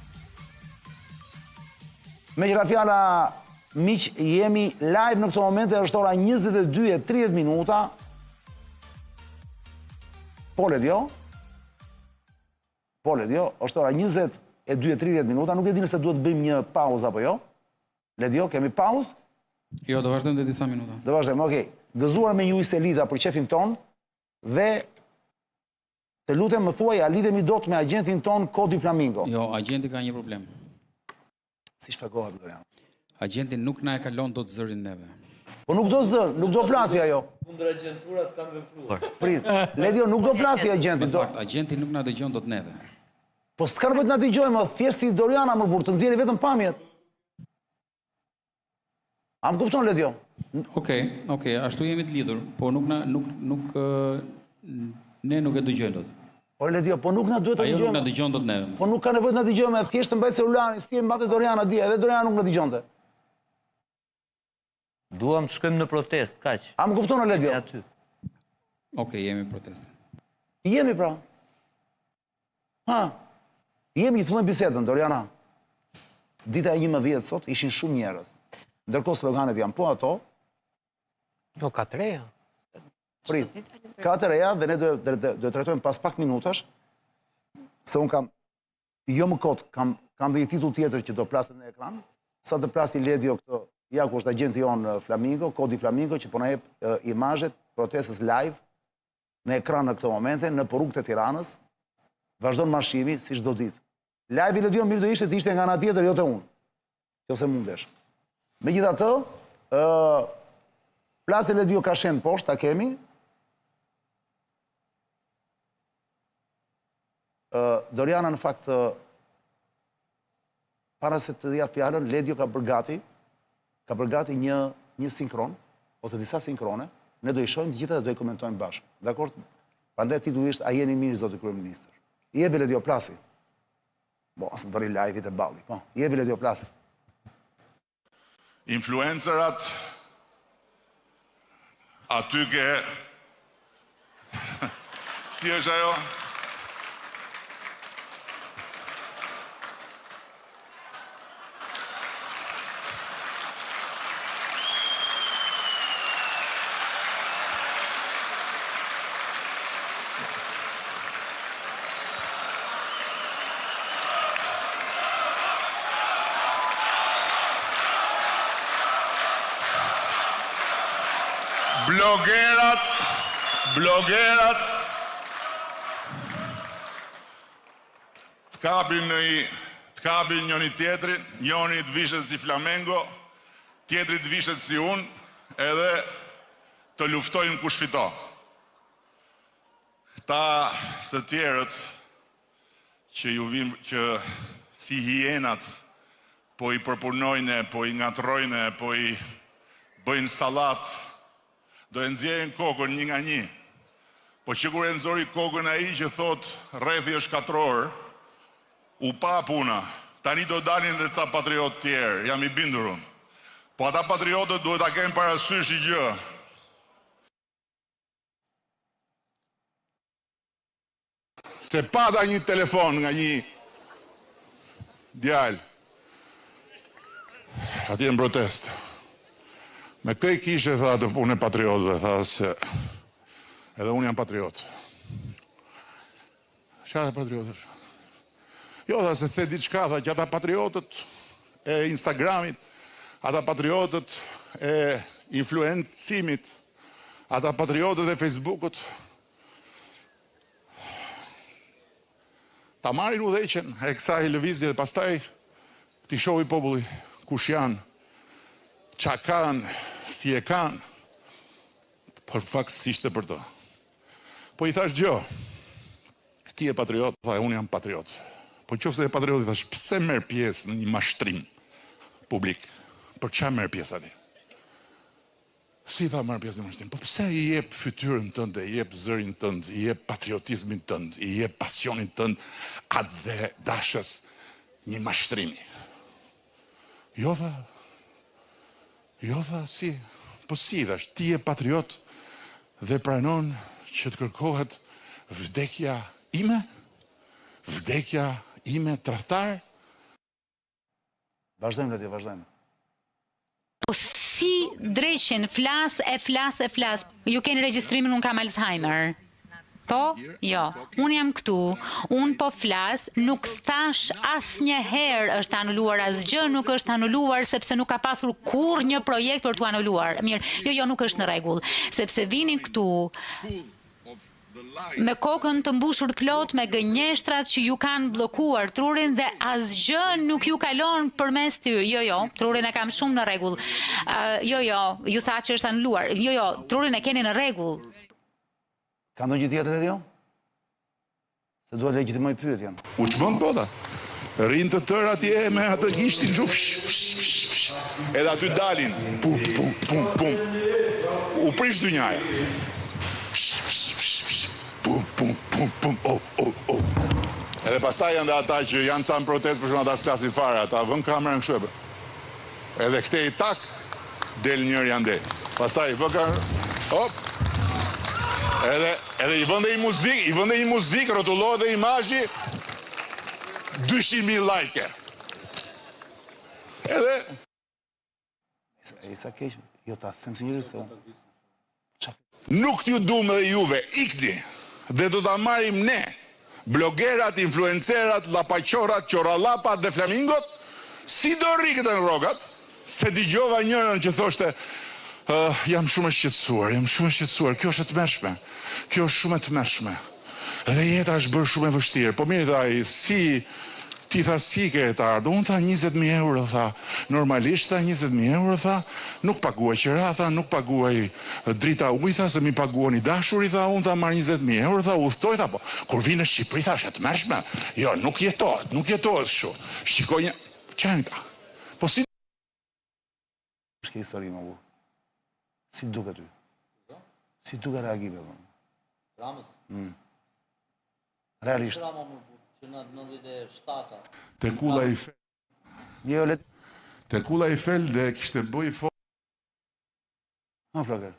Me qëra fjala, miq, jemi live në këto momente, është ora 22:30 minuta. Po Ledio, është ora 22:30 minuta, nuk e di nëse duhet bëjmë një pauzë apo jo. Ledio, kemi pauzë? Jo, do vazhdojmë dhe disa minuta. Do vazhdojmë, okej. Gëzuar me ju i Selita për qefin ton dhe të lutem më thuaj, a lidhemi dot me agentin ton Kodi Flamingo? Jo, agenti ka një problem. Si shpjegohet, Dorian? Agenti nuk na e kalon dot zërin neve. Po nuk do zë, nuk do flasi ajo. Kundër agjenturat kanë vepruar. Prit, Ledio, nuk do flasi agenti. Sakt, agenti nuk na dëgjon dot neve. Po s'ka rëbët na dëgjojmë, thjesht si Doriana më burë, të nxjerri vetëm pamjet. A më kupton, Ledio? Okej, ashtu jemi të lidhur, po ne nuk e dëgjojmë dot. Po Ledio, po nuk na duhet të Ajo nuk na dëgjojmë. dëgjon dot neve. Po nuk ka nevojë të na dëgjojmë, thjesht të mbajtë celularin, si e mbate Doriana dia, edhe Doriana nuk na dëgjonte. Duam të shkojmë në protest, kaq. A më kupton, Ledio? Aty. Okej, jemi protestë. Jemi pra. Jemi i fillojmë bisedën, Doriana. Dita e 11 sot ishin shumë njerëz. Ndërkohë sloganet janë po ato. Jo, 4 reja. Prit, 4 reja dhe ne do trajtojmë pas pak minutash, se unë kam, jo më kot, kam dhe një titull tjetër që do plaset në ekran, sa të plasi Ledio këtë, ja ku është agenti jonë Flamingo, kodi Flamingo, që po na jep imazhet protestës live në ekran në këto momente, në rrugët e Tiranës, vazhdon marshimi si çdo ditë. Live i Ledio mirë do ishte të ishte nga ana tjetër, jo te unë, nëse mundesh. Megjithatë, plasi Ledio ka shenë poshtë, ta kemi. Doriana, në fakt, para se të dhja fjallën, Ledio ka bërë gati një sinkron, ose disa sinkrone, ne do i shojmë të gjitha dhe do i komentojmë bashkë. Dakor? Prandaj titulli ishte, a jeni mirë, zotë kryeministër. I jebi Ledio plasi. Bo, asë më dori live-it e balli. Po, i jebi Ledio plasi. Influencerat aty ke si është ajo? Blogerat të kapin njëni tjetrin, njëni të vishet si Flamengo, tjetri të vishet si unë, edhe të luftojnë kush fito. Ta të tjerët që ju vinë që si hienat po i përpunojnë, po i ngatrojnë, po i bëjnë salat, do e nxjerrin kokën një nga një. Po që kur e nxori kokën ai që thot rrethi është katror, u pa puna. Tani do dalin dhe ca patriot tjerë, jam i bindur unë. Po ata patriotët duhet ta kenë parasysh një gjë. Se pata një telefon nga një djalë atje në protest. Me këj kishe, tha, të unë e patriotëve, tha, se edhe unë jam patriot. Qa dhe patriotësh? Jo, tha, se the diçka, tha, që ata patriotët e Instagramit, ata patriotët e influencimit, ata patriotët e Facebookut, ta marrin udhëheqjen e kësaj lëvizje dhe pastaj t'i shohi populli kush janë, qa kanë, si e kanë, për fakt s'ishte për të. Po i thash gjë, ti e patriot, tha, unë jam patriot. Po qofse e patriot, i thash, pse merr pjesë në një mashtrim publik? Për qa merr pjesë ati? Si tha merr pjesë në mashtrim? Po pse i jep fytyrën tënde, i jep zërin tënd, i jep patriotizmin tënd, i jep pasionin tënd, atë dhe dashës një mashtrimi? Jo, tha, si, po si, thash, ti e patriot dhe pranon që të kërkohet vdekja ime tradhtar? Vazhdojmë, Ledio, vazhdojmë. Po si dreqin, flas. Ju keni regjistrimin, unë kam Alzheimer. Po? Jo. Unë jam këtu, unë po flas, nuk thash asnjëherë është anuluar, asgjë nuk është anuluar, sepse nuk ka pasur kur një projekt për t'u anuluar. Mirë, jo, nuk është në rregull, sepse vinin këtu me kokën të mbushur plot me gënjeshtrat që ju kanë bllokuar trurin dhe asgjë nuk ju kalon përmes tyre. Jo, trurin e kam shumë në rregull. Jo, ju tha që është anuluar. Jo, trurin e keni në rregull. Ka ndonjë tjetër edhe jo? Se duhet legjitimoj pyetjen. U çmend bota. Rinë të tërë atje me atë gishtin zhuf. Edhe aty dalin. Pum. U prish dynjaja. Pum. Oh. Edhe pastaj janë dhe ata që janë ca në protestë, për shumë ata s'flasin fare, ata vën kamerën kështu e bë. Edhe këte i tak, del njëri ande. Pastaj vë kamerën, hop. Edhe i vënde i muzik, rotullohet dhe imazhi 200.000 like. Edhe... E sa keq, jo ta them si njëri se... Nuk t'ju duam dhe juve, ikni, dhe do ta marrim ne, blogerat, influencerat, lapaqorat, qoralapat dhe flamingot, si do rrikët e në rogat, se dëgjova njërën që thoshte, jam shumë e shqetësuar, kjo është e tmerrshme, kjo është shumë e tmerrshme. Dhe jeta është bërë shumë e vështirë. Po mirë thaj, ti tha si ke të ardhur, unë tha 20.000 euro, tha, normalisht tha 20.000 euro, tha, nuk paguaj qira, tha, nuk paguaj drita ujë, tha, se mi paguaj një dashuri, tha, unë tha marr 20.000 euro, tha, udhtoj, tha, po, kur vinë në Shqipëri, tha, është e tmerrshme, jo, nuk jetohet shu, shikoj një, qenë ta, po si... Shke histori më bu. Si duke ty? Si duke reagime, më? Ramës? Realisht. Rama më bu, që në 97-a. Te kulla i fel. Jo, let... Te kulla i fel dhe kishte bëj fo... Ma flokër.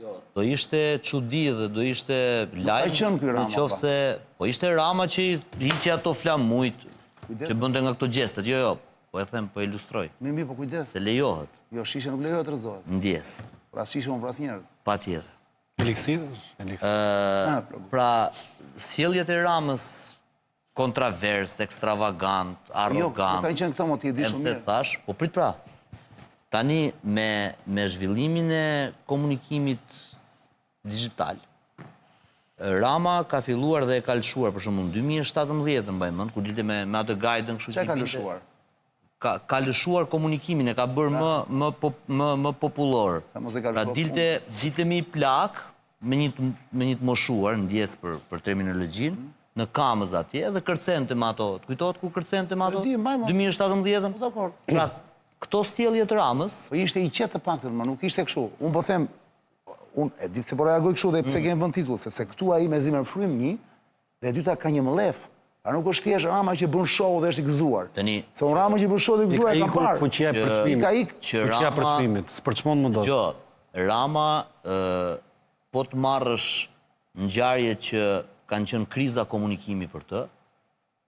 Jo, do ishte çudi dhe do ishte Ka qenë ky Rama, nëse po ishte Rama që hiqi ato flamujt që bënte nga këto gjestet. Jo, po e them, po e ilustroj. Mi, po kujdes. Se lejohet. Jo, shishe nuk lejohet rëzohet. Ndjes. Pra shishe unë vras njerëz. Patjetër. Eliksir? Pra, sjelljet e Ramës kontrovers, ekstravagant, arrogant. Jo, ka qenë këto, mo ti e di shumë mirë. Thash, po prit pra. Tani me zhvillimin e komunikimit digital, Rama ka filluar dhe e ka lëshuar, për shumë në 2017, në mbaj mend, kur dilte me atë guide-ën kështu. Çe ka lëshuar? Ka lëshuar komunikimin, e ka bërë më popullor. Pra dilte me i plak, me një të moshuar, ndjes për terminologjin, në kamës atje, dhe kërcente me ato. Të kujtohet ku kërcente me ato? 2017? Pra, këto sjellje të Ramës... Po ishte i qetë të paktën, ma nuk ishte kështu. Unë po them, unë e di pse po reagoj kështu dhe pse kemë vënd titull, sepse këtu ai me zemër frym një, dhe e dyta ka një mëlef. A nuk është thjesht Rama që bën show dhe është i gëzuar. Se unë Rama që bën show dhe i gëzuar e kam parë. Fuqia e përçmimit. Fuqia e përçmimit. S'përçmon më dot. Jo, Rama, po të marrësh ngjarjet që kanë qenë kriza komunikimi për të,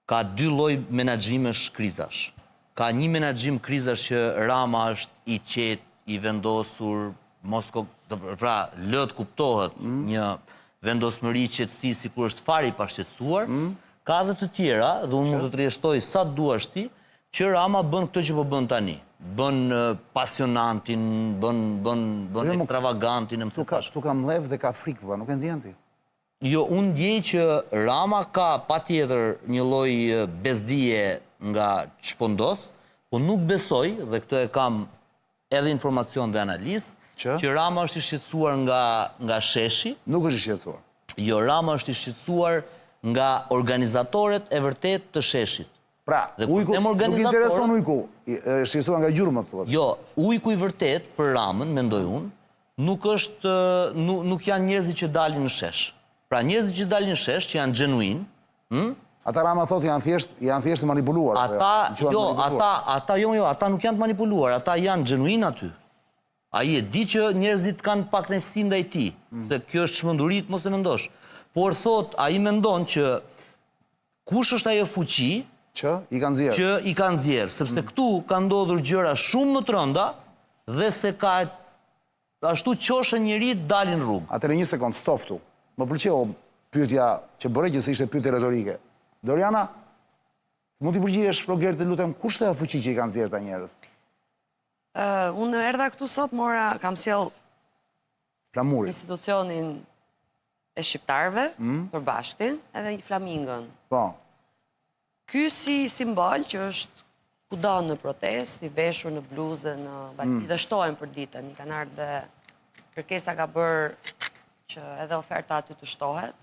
ka dy lloj menaxhimesh krizash. Ka një menaxhim krizash që Rama është i qetë, i vendosur, pra lët kuptohet një vendosmëri qetësi sikur është fare i pashqetësuar. Ka dhe të tjera, dhe unë mund të të rjeshtoj sa të duash ti, që Rama bën këtë që po bën tani. Bën pasionantin, bën ekstravagantin, e më thëtash. Tu ka mlev dhe ka frikë, vëlla, nuk e ndjen ti. Jo, unë ndjej që Rama ka patjetër një lloj bezdije nga ç'po ndodh, po nuk besoj, dhe këtë e kam edhe informacion dhe analizë, që Rama është i shqetësuar nga sheshi. Nuk është i shqetësuar. Jo, Rama është i shqetësuar nga organizatorët e vërtet të sheshit. Pra, ujku, nuk intereson ujku, shqetësuar nga gjurmët, thuhet. Jo, ujku i vërtet për Ramën, mendoj unë, nuk janë njerëzit që dalin në shesh. Pra, njerëzit që dalin në shesh, që janë genuin, ata Rama thotë janë thjesht të manipuluar. Ata nuk janë të manipuluar, ata janë genuin aty. Ai e di që njerëzit kanë pak kënaqësi ndaj tij, se kjo është çmendurit, mos e mendosh. Por thot, ai mendon që kush është ajo fuqi që i kanë nxjerrë, sepse këtu ka ndodhur gjëra shumë më të rënda dhe se ka ashtu qoshën njerit dalin rrugë. Atëre një sekond, stop tu. Më pëlqeu pyetja që bëre që se ishte pyetje retorike. Doriana, mund t'i përgjigjesh Rogerit, lutem, kush është ajo fuqi që i kanë nxjerrë ta njerëz? Unë erdha këtu sot, kam sjell Flamuri. Institucionin e shqiptarëve për bashtin edhe një flamingën. Po. Ky si simbol që është kudo në protest, i veshur në bluzë, në bati, dhe shtohen për ditën. I kanë ardhur dhe kërkesa ka bërë që edhe oferta aty të shtohet.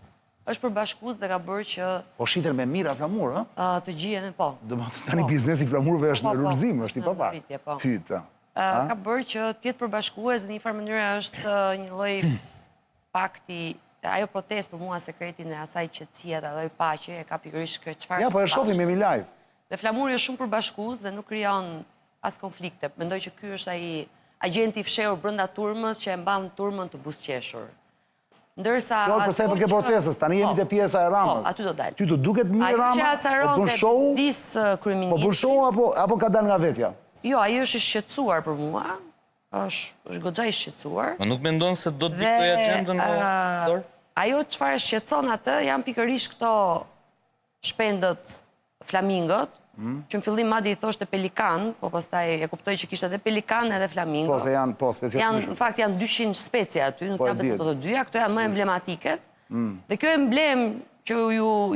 Është përbashkues dhe ka bërë që... Po shiten me mira flamur, të gjihen, po. Do më tani biznesi flamurve është në rrëzim, është i papar. Fyta. Ka bërë që tjetë përbashkues dhe një farë mënyre është një lloj pakti, ajo protest për mua sekretin e asaj qetësia dhe lloj paqe e ka pikërisht çfarë. Ja, po e shohim me mi live. Dhe flamuri është shumë përbashkues dhe nuk krijon as konflikte. Mendoj që ky është ai agenti i fshehur brenda turmës që e mban turmën të buzëqeshur. Ndërsa përsa i përket protestës, tani jemi te pjesa e Ramës. Po, aty do dalë. Ty të duket mirë Rama? Po bën show? Po bën show apo ka dalë nga vetja? Jo, ai është i shqetësuar për mua. Është goxha i shqetësuar. Po nuk mendon se do të bikoj agjendën në dorë? Ajo çfarë shqetëson atë janë pikërisht këto shpendët flamingët, që në fillim madje i thoshte pelikan, po pastaj e kuptoj që kishte edhe pelikan edhe flamingo. Po se janë specialisht. Në fakt janë 200 specie aty, nuk janë vetëm të dyja, këto janë më emblematiket. Dhe kjo emblem që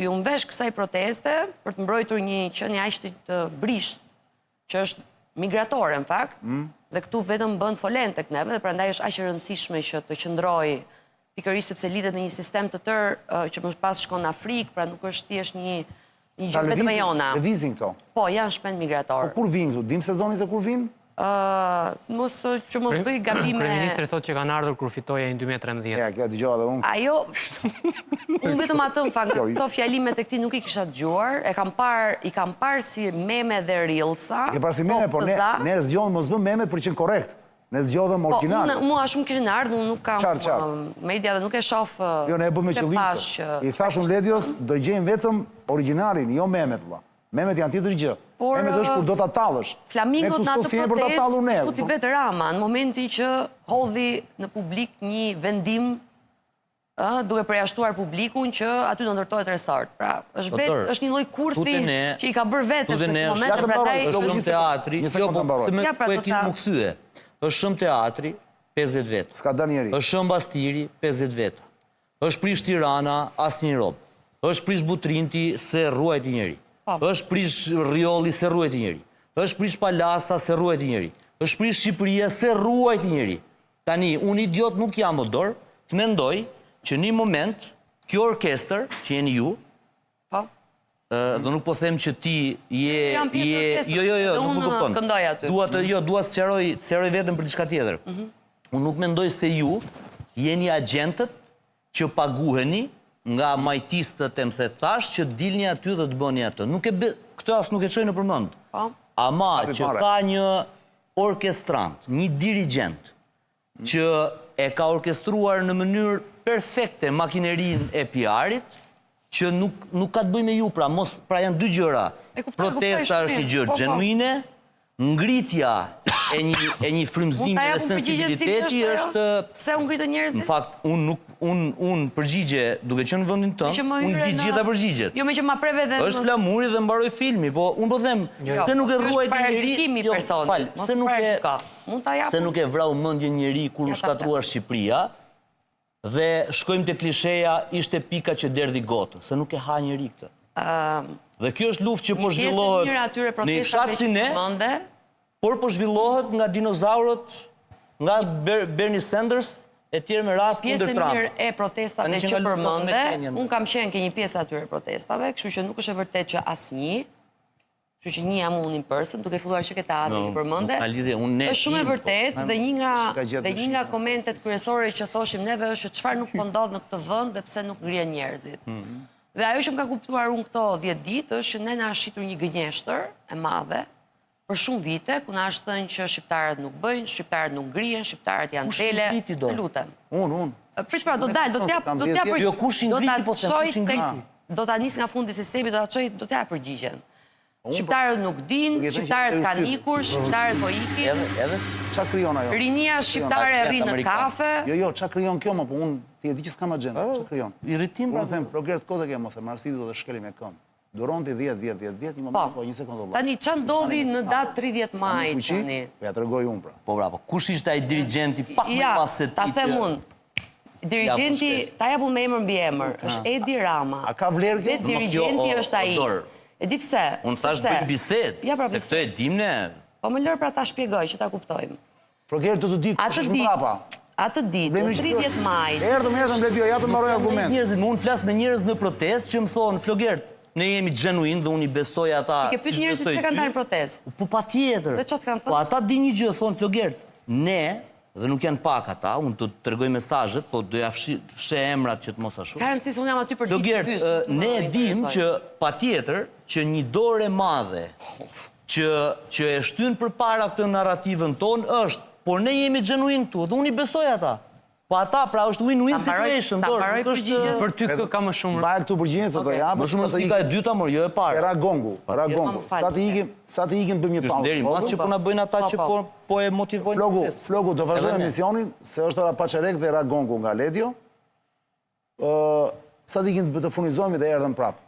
ju mvesh kësaj proteste për të mbrojtur një qenie aq të brisht, që është migratore në fakt, dhe këtu vetëm bën folen tek neve dhe prandaj është aq e rëndësishme që të qëndrojë pikërisht sepse lidhet me një sistem të tërë që më pas shkon në Afrikë, pra nuk është thjesht një gjë vetëm e jona. Lëvizin këto? Po, janë shpend migrator. Po kur vinë këtu? Dim sezonin se kur vinë? Mos bëj gabime... Kryeministri thotë që kanë ardhur kur fitoi ai në 2013. Ja, kjo dëgjova edhe unë. Ajo... Unë vetëm atë në fakt, këto fjalimet e këtij nuk i kisha dëgjuar, i kam parë si meme dhe reelsa. E parë si meme, por ne zgjohëm mos vëm memet për që në korrekt. Ne zgjodhëm originale. Mua shumë kishin ardhur, unë nuk kam media dhe nuk e shoh. Jo, ne e bëmë me qëllim. I thashun Ledios, do gjejmë vetëm originalin, jo memet, vëlla. Memet janë tjetër gjë. Memet është kur do ta tallësh. Flamingot në atë protestë, futi vetë Rama, në momentin që hodhi në publik një vendim duke përjashtuar publikun që aty do ndërtohet resort. Pra, është një lloj kurthi që i ka bërë vetes në momentin prandaj. Është teatri, jo po e kemi kthye. Është shumë teatri, 50 vetë. Ska dë njeri. Është shumë Bastiri, 50 vetë. Është prish Tirana, asnjë rob. Është prish Butrinti, se ruajti njeri. Është prish Riolli, se ruajti njeri. Është prish Palasa, se ruajti njeri. Është prish Shqipëria, se ruajti njeri. Tani, unë idiot nuk jam o dorë, të mendoj që një moment, kjo orkestër, që jeni ju, dhe nuk po them që ti je... Jo, nuk më kupton. Dua të sqaroj vetëm për diçka tjetër. Unë nuk mendoj se ju jeni agentët që paguheni nga majtistët e mthethash që dilni aty dhe të bëni atë. Këtë as nuk e çoj në përmend. Ama që ka një orkestrant, një dirigent, që e ka orkestruar në mënyrë perfekte makinerinë e PR-it, që nuk ka të bëj me ju, pra janë dy gjëra. Protesta është një gjë genuine, ngritja e një frymëzimi dhe sensibiliteti është... Pse u ngritën njerëzit? Në fakt, unë përgjigje, duke qenë në vendin tënë, unë di gjitha përgjigjet. Jo me që ma preve dhe... është flamuri dhe mbaroj filmi, po unë po them, se nuk e ruajt njëri... Se nuk e vrau mendjen njëri kur u shkatruar Shqipëria, dhe shkojmë të klisheja ishte pika që derdhi gotë, se nuk e ha njëri këtë. Dhe kjo është luftë që po zhvillohet në i fshatë si ne, por po zhvillohet nga dinozaurët, nga Bernie Sanders, e tjerë me rath kundër Trump. Pjesë e mirë e protestave që përmënde, unë kam qenë ke një pjesë atyre protestave, kështu që nuk është e vërtet që asnjë, kështu që një jam unë in person, duke filluar që këtë atë që përmënde. Është shumë e vërtet dhe një nga komentet kryesore që thoshim neve është që çfarë nuk po ndodh në këtë vend dhe pse nuk ngrihen njerëzit. Dhe ajo që më ka kuptuar unë këto 10 ditë është që ne na shitur një gënjeshtër e madhe për shumë vite, ku na është thënë që shqiptarët nuk bëjnë, shqiptarët nuk ngrihen, shqiptarët janë tele. Të lutem. Unë. Prish pra, do dalë, do t'ja Jo, kush i ngriti, po se kush i ngriti. Do t'a nis nga fundi sistemi, do t'ja përgjigjen. Shqiptarët nuk din, shqiptarët kanë ikur, shqiptarët po ikin. Edhe qa kryon ajo? Rinia shqiptare rri në kafe. Jo, qa kryon kjo më, po unë ti e di që s'kam agenda, qa kryon? Irritim, pra. Unë them, progres të kote ke mos e marsidu dhe shkeli me këmë. Duron të 10, një moment, po, 1 sekundë. Tani, qa ndodhi në datë 30 maj, tani? Po ja të rëgoj unë, pra. Po, bravo, kush ishte ai dirigenti pak më madh se ti? Ta them unë. Dirigenti, ta japu me emër mbi emër, është Edi Rama. A ka vlerë kjo? Vetë dirigenti është ai. E di pse? Unë thash bëjmë bised, se këto e dim ne. Po më lërë pra ta shpjegoj, që ta kuptojmë. Flogerti do të di kush është mbrapa. Atë ditë, 30 maj. Erdhëm, Bledio, ja të mbaroj argument. Unë flas me njerëz në protest që më thonë, Flogert, ne jemi genuin dhe unë i besoj ata. Ke pyet njerëzit se kanë dalë në protest. Po patjetër. Dhe çfarë kanë thënë? Po ata di një gjë, thonë Flogert. Ne, dhe nuk janë pak ata, unë të tregoj mesazhet, po doja fshe emrat që të mos ashtu. Ka rëndësi se unë jam aty për ditë të pyes. Ne dim që patjetër që një dorë e madhe që e shtyn përpara këtë narrativën tonë është, por ne jemi genuin këtu, dhe unë i besoj ata. Po ata, pra, është win-win situation. Për ty kë ka më shumë. Baje këtu përgjigjen se do japë. Më shumë stika e dyta, mor, jo e parë. Era gongu. Sa të ikim për një pauzë. Deri mas që puna bëjnë ata që po e motivojnë. Flogu, do vazhdojmë emisionin, se është ora Paçerek dhe era gongu nga Ledio. Sa të ikim të furnizojmë dhe erdhëm prapë.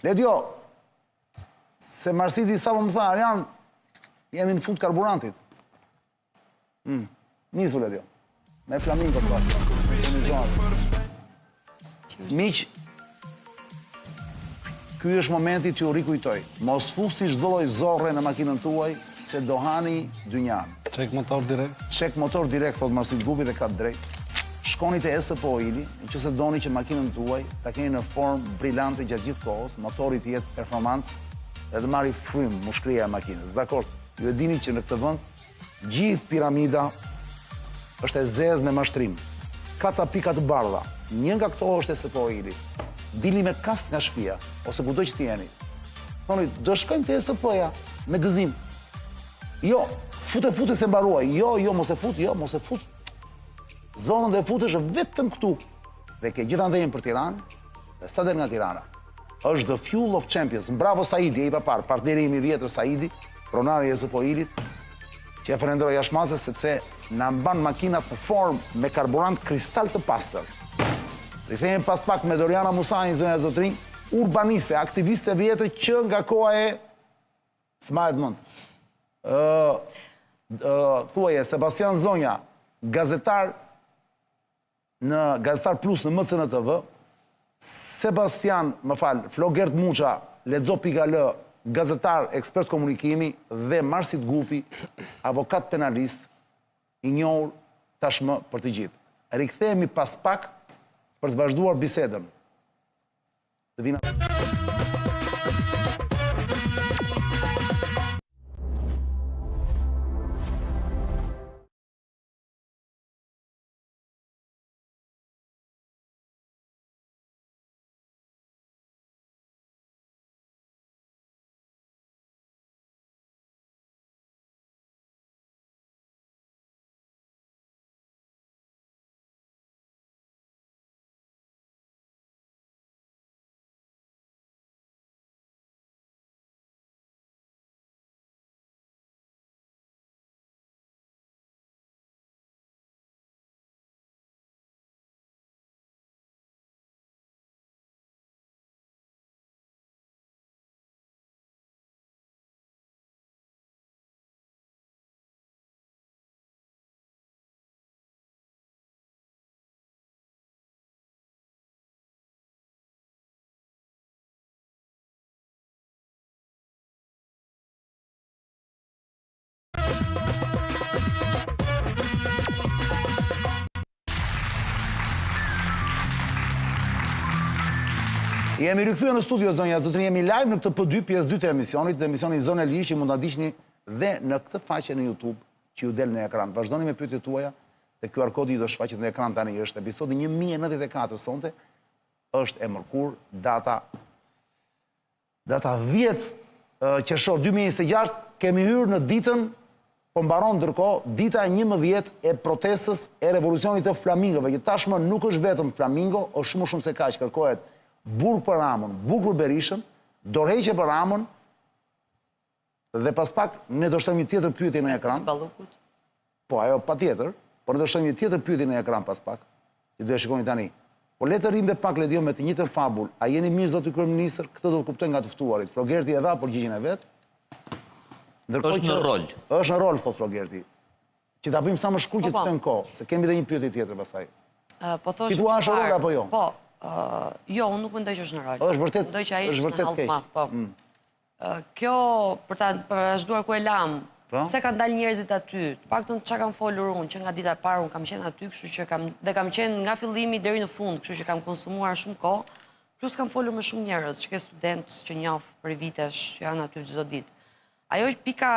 Ledio, se Marsiti sa po më tha, Arjan, jemi në fund karburantit. Nisu, Ledio. Me flamingo të Miq, ky është momenti t'ju rikujtoj. Mos fusi çdo lloj zorre në makinën tuaj, se do hani dynjan. Çek motor direkt. Çek motor direkt, thot Marsit Gupi dhe ka drejt. Shkoni te SPO Ili, nëse doni që makinën tuaj ta keni në formë brillante gjatë gjithë kohës, motori të jetë performancë dhe të marrë frymë mushkëria e makinës. Dakor, ju e dini që në këtë vend gjithë piramida është e zezë me mashtrim. Ka ca pika të bardha. Një nga këto është SPO Ili. Dilni me kast nga shtëpia, ose kudo që t'jeni. Thoni, do shkojmë te SPO-ja me gëzim. Jo, fute se mbaruaj. Jo, mos e fut. Zonën dhe futesh vetëm këtu. Dhe ke gjithandej për Tiranë, dhe sa del nga Tirana. Është the fuel of champions. Bravo Saidi, e i papar, partneri im i vjetër Saidi, pronari e SPO Ilit, që e falenderoj jashmase sepse na mban makinat në formë me karburant kristal të pastër. Rikthehemi pas pak me Doriana Musajin, zonja zotrinj, urbaniste, aktiviste vjetër që nga koha e s'mahet mend. Thuaje Sebastian Zonja, gazetar në Gazetar Plus në MCN TV, Sebastian, Flogert Muça, Lexo.al, gazetar, ekspert komunikimi, dhe Marsit Gupi, avokat penalist, i njohur tashmë për të gjithë. Rikthehemi pas pak për të vazhduar bisedën. Të vina. Jemi rikthyer në studio, zonja zotrinj, jemi live në këtë P2 pjesë 2 të emisionit, dhe emisioni Zonë e Lirë që mund ta ndiqni dhe në këtë faqe në YouTube që ju del në ekran. Vazhdoni me pyetjet tuaja dhe QR kodi do shfaqet në ekran tani. Është episodi 1094 sonte, është e mërkur, data 10 qershor 2026, kemi hyrë në ditën, po mbaron ndërkohë dita e 11 e protestës e revolucionit të flamingove, që tashmë nuk është vetëm flamingo, është shumë se kaq, kërkohet burg për Ramën, burg për Berishën, dorëheqje për Ramën, dhe pas pak ne do shtojmë një tjetër pyetje në ekran. Po, ajo patjetër, por ne do shtojmë një tjetër pyetje në ekran pas pak, që do e shikoni tani. Po le të rrim dhe pak Ledio me të njëjtën fabul. A jeni mirë zoti kryeminist? Këtë do të kuptoj nga të ftuarit. Flogerti e dha përgjigjen e vet. Është në rol. Është në rol, thot Flogerti. Që ta bëjmë sa më shkurt që të ftojmë kohë, se kemi edhe një pyetje tjetër pastaj. Po thosh... Ti thua është rol apo jo? Po, jo, unë nuk mendoj që është në rol. Është vërtet, mendoj që ai është vërtet në hallë keq. madh, po. Kjo, për ta vazhduar ku e lam, se kanë dalë njerëzit aty, të paktën çka kam folur unë, që nga dita e parë unë kam qenë aty, kështu që kam qenë nga fillimi deri në fund, kështu që kam konsumuar shumë kohë, plus kam folur me shumë njerëz, që ke studentë që njoh për vitesh, që janë aty çdo ditë. Ajo është pika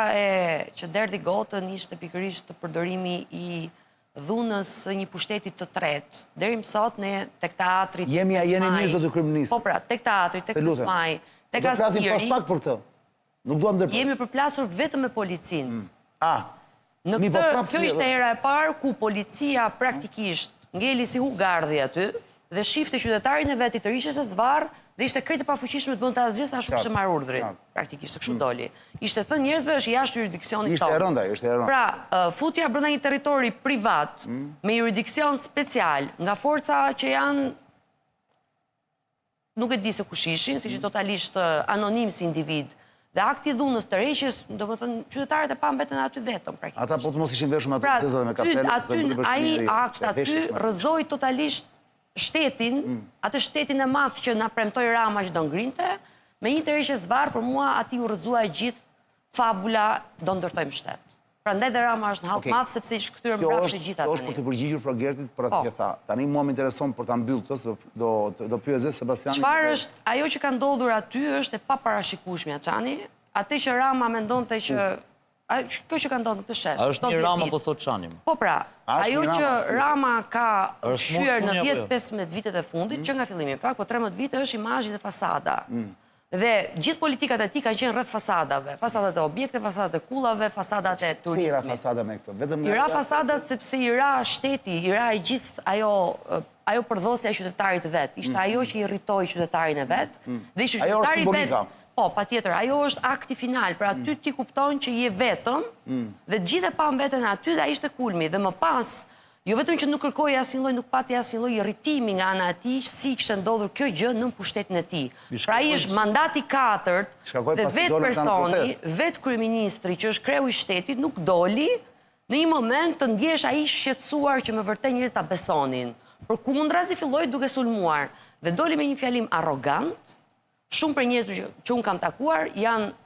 që derdhi gotën ishte pikërisht të përdorimi i dhunës së një pushteti të tretë. Deri më sot ne tek teatri, jeni mirë zotë kryeminist. Po pra, tek teatri, tek Kusmaj, tek Astiri. Do flasim pas pak për këtë. Nuk duam ndërprer. Jemi përplasur vetëm me policinë. Në këtë, kjo ishte era e parë ku policia praktikisht ngeli si hugardhi aty dhe shifte qytetarin e vetit të rishës e zvarr dhe ishte krejtë pafuqishme të bënte asgjë sa ashtu kishte marrë urdhrin. Praktikisht kështu doli. Ishte thënë njerëzve është jashtë jurisdiksionit tonë. Ishte e rënda, ishte e rënda. Pra, futja brenda një territori privat me jurisdiksion special nga forca që janë nuk e di se kush ishin, si që totalisht anonim si individ. Dhe akti dhunës të rejqës, do më thënë, qytetarët e pamë vetën aty vetëm, praktikisht. Ata po të mos ishin veshëm aty të zëve me kapelë. Pra, aty akt aty rëzoj totalisht shtetin, atë shtetin e madh që na premtoi Rama që do ngrinte, me një të rejqës zvarë, për mua ati u rëzua e gjithë fabula do ndërtojmë shtet. Pra ndaj dhe Rama është në halë madh, sepse ishë këtyre më prapshe gjithë atë Kjo është për të përgjigjur Frogertit për atë që tha. Tani mua më intereson për ta mbyllë tës, do pyeze Sebastiani. Çfarë është, ajo që ka ndodhur aty është e paparashikueshme, Çani, atë që Rama mendonte që kjo që ka ndodhur në këtë shesh. A është një Rama po thot Çani? Po pra, ajo që Rama ka shyer në 10-15 vitet e fundit, që nga fillimi, në fakt, po 13 vite është imazhi dhe fasada. Dhe gjithë politikat e tij kanë qenë rreth fasadave, fasadat e objekte, fasadat e kullave, fasadat e turizmit. Si i ra fasada me këto? I ra fasada sepse i ra shteti, i ra i gjithë ajo përdhosja e qytetarit vet. Ishte ajo që i irritoi qytetarin e vet. Dhe ishte qytetari vet. Po, patjetër, ajo është akti final, pra aty ti kupton që je vetëm dhe gjithë e pam veten aty dhe ai ishte kulmi. Dhe më pas, jo vetëm që nuk kërkoi asnjë lloj, nuk pati asnjë lloj irritimi nga ana e tij, si kishte ndodhur kjo gjë në pushtetin e tij. Pra ai është mandati 4 dhe vetë personi, vetë kryeministri që është kreu i shtetit nuk doli në një moment të ndjesh ai shqetësuar që me vërtet njerëz ta besonin. Përkundrazi filloi duke sulmuar dhe doli me një fjalim arrogant. Shumë për njerëz që unë kam takuar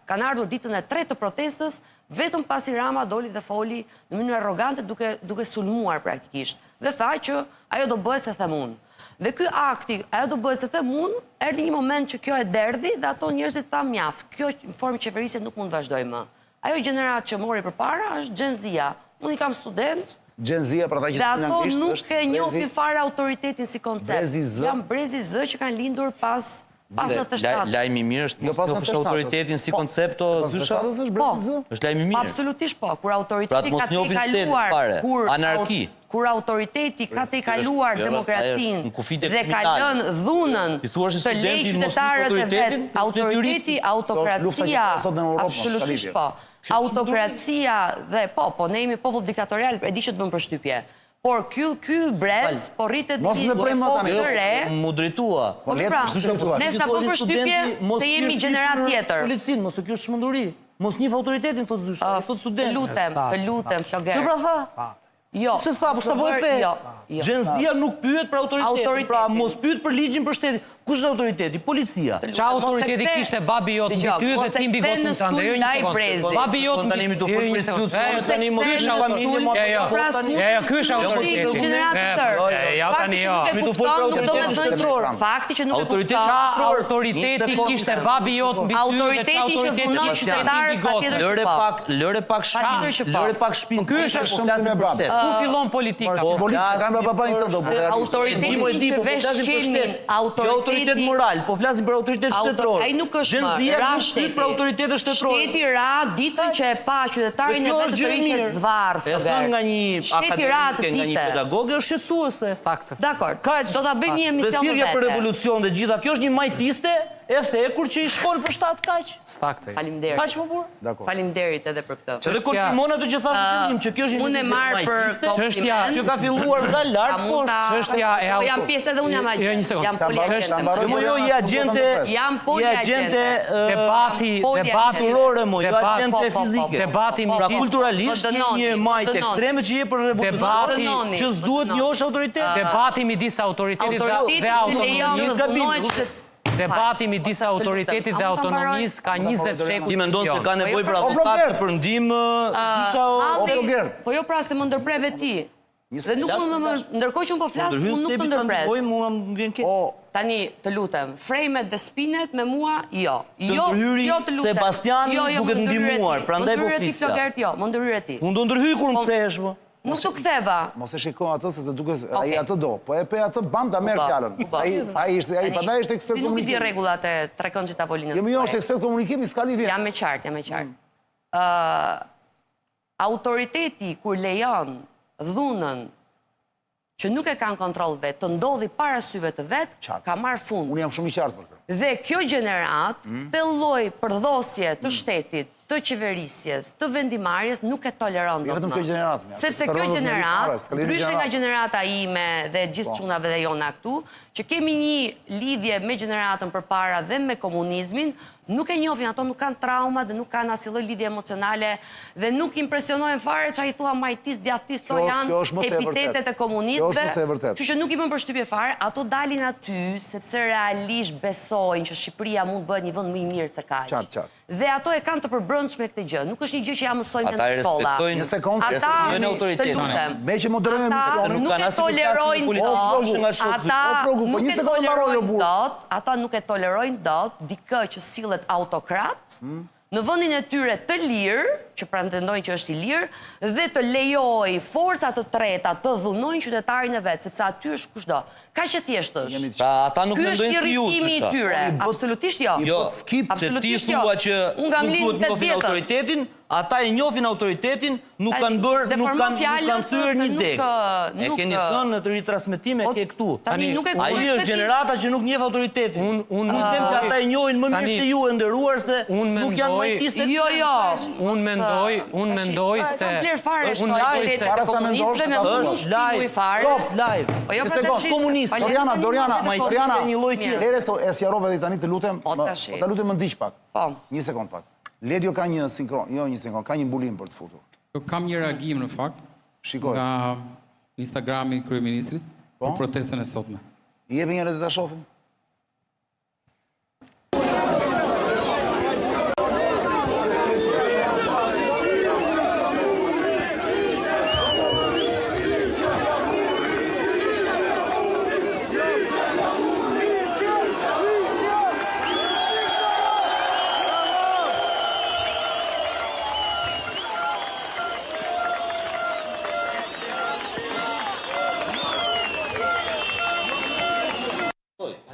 kanë ardhur ditën e 3 të protestës vetëm pasi Rama doli dhe foli në mënyrë arrogante duke sulmuar praktikisht. Dhe tha që ajo do bëhet se them unë. Dhe ky akti, ajo do bëhet se them unë, erdhi një moment që kjo e derdhi dhe ato njerëzit tha mjaft. Kjo formë qeverisje nuk mund vazhdoj më. Ajo gjenerat që mori përpara është Gen Z-ja. Unë i kam student. Gen Z-ja për ata që dhe ato nuk e njohin fare autoritetin si koncept. Janë Brezi Z që kanë lindur pas 97. Lajmi mirë është mos njofësh autoritetin si koncept o Zysha? Është lajmi mirë. Absolutisht po, kur autoriteti ka të i kaluar, anarki. Kur autoriteti ka të i kaluar demokracinë dhe ka lënë dhunën të lej qytetarët e vetë, autoriteti, autokracia, absolutisht po, autokracia dhe po, ne jemi popull diktatorial, e di që të bëm përshtypje. Por ky brez, po rritet një popë të re... Mu dritua. Ne s'ka bëm përshtypje se jemi gjenerat tjetër. Policinë, mos të kjo shmënduri. Mos njif autoritetin, thot Zysha. Thot student. Të lutem, Floger. Kjo pra tha? Jo. Se tha, po s'ta bëjtë? Gen Z-ja nuk pyet për autoritetin. Pra mos pyet për ligjin për shtetin. Kush është autoriteti? Policia. Qa autoriteti kishte babi jot mbi ty dhe ti mbi gocën tënde? Jo një sekondë. Babi jot mbi ty. Jo një sekondë. Tani më ky është autoriteti. Ky është autoriteti. Ja tani jo. Mi të fol për autoritetin. Fakti që nuk e kupton. Autoriteti kishte babi jot mbi ty. Autoriteti që punon qytetarët patjetër po. Lëre pak shpinë. Ky është ku fillon politika. Autoriteti që vesh qelmin, autoritet moral, po flasim për autoritet shtetëror. Ai nuk është më ra shteti. Për autoritetet shtetërore. Shteti ra ditën që e pa qytetarin e vetë të rishët zvarr. E thënë nga një akademike, nga një pedagoge, është shqetësuese. Dakor, do ta bëj një emision vetë. Dhe thirrja për revolucion dhe gjitha, kjo është një majtiste e thekur që i shkon për shtatë kaq. Saktë. Faleminderit. Kaq më burr. Faleminderit edhe për këtë. Edhe konfirmon atë që thash në fillim, që kjo është Unë e marr për kompliment. Që ka filluar nga lart poshtë. Çështja e Po jam pjesë edhe unë jam agent. Jo, një sekond. Jam poliagente. Jo, i agente. Jam poliagente. Debati kulturore mo, jo agente fizike. Debati pra kulturalisht një majtë ekstreme që je për revolucion që s'duhet njohësh autoritet. Debati midis autoritetit dhe autonomisë. Debati midis autoritetit dhe autonomisë ka 20 shekuj. Ti mendon se ka nevojë për avokat për ndihmë? Po jo pra se më ndërpreve ti. Dhe nuk më ndërkohë që unë po flas, unë nuk të ndërpres. Tani, të lutem, frejmet dhe spinet me mua, jo. Jo, të lutem. Sebastian duket ndihmuar, prandaj po flisja. Më ndërhyre ti. Unë do ndërhyj kur më kthesh më. Nuk të ktheva. Mos e shiko atë se të duket ai atë do. Po e pe atë banda merr fjalën. Ai pandaj është ekspert komunikimi. Nuk i di rregullat e trekonë tavolinës. Jo, është ekspert komunikimi, s'ka lidhje. Jam me qartë. Autoriteti kur lejon dhunën që nuk e kanë kontrol vetë, të ndodhi para syve të vetë, ka marrë fund. Unë jam shumë i qartë për të. Dhe kjo gjenerat, këtë lloj përdhosje të shtetit, të qeverisjes, të vendimarrjes, nuk e toleron dot më. Sepse kjo gjenerat, ndryshe nga gjenerata ime dhe gjithë çunave dhe jona këtu, që kemi një lidhje me gjeneratën përpara dhe me komunizmin, nuk e njohin, ato nuk kanë trauma dhe nuk kanë asnjë lloj lidhje emocionale dhe nuk impresionohen fare çka i thua majtis, djathis, to janë epitetet e komunistëve. Kështu që nuk i bën përshtypje fare, ato dalin aty sepse realisht besojnë që Shqipëria mund të bëhet një vend më i mirë se kaq. Dhe ato e kanë të përbrendshme këtë gjë. Nuk është një gjë që ja mësojnë në shkolla. Ata respektojnë me që moderojnë nuk e tolerojnë dot. Ata nuk e tolerojnë dot dikë që sillet autokrat në vendin e tyre të lirë, që pretendojnë që është i lirë, dhe të lejoj forcat të treta të dhunojnë qytetarin e vet, sepse aty është kushdo. Ka që thjesht është. Ata nuk mendojnë si ju. Ky është irritimi i tyre. Absolutisht jo. Jo, se ti thua që nuk duhet njohin autoritetin, ata e njohin autoritetin, nuk kanë bërë, nuk kanë thyer një dek. E keni thënë në të ritransmetime ke këtu. Ai është gjenerata që nuk njeh autoritetin. Unë them që ata e njohin më mirë se ju e nderuar se nuk janë majtistë. Jo. Unë mendoj se Doriana, Leres e sjarove dhe tani të lutem, të lutem më ndiq pak. Një sekund pak. Ledio ka një sinkron, jo një sinkron, ka një mbulim për të futur. Kam një reagim në fakt nga Instagrami kryeministrit për protestën e sotme. I jepi një të ta shohim.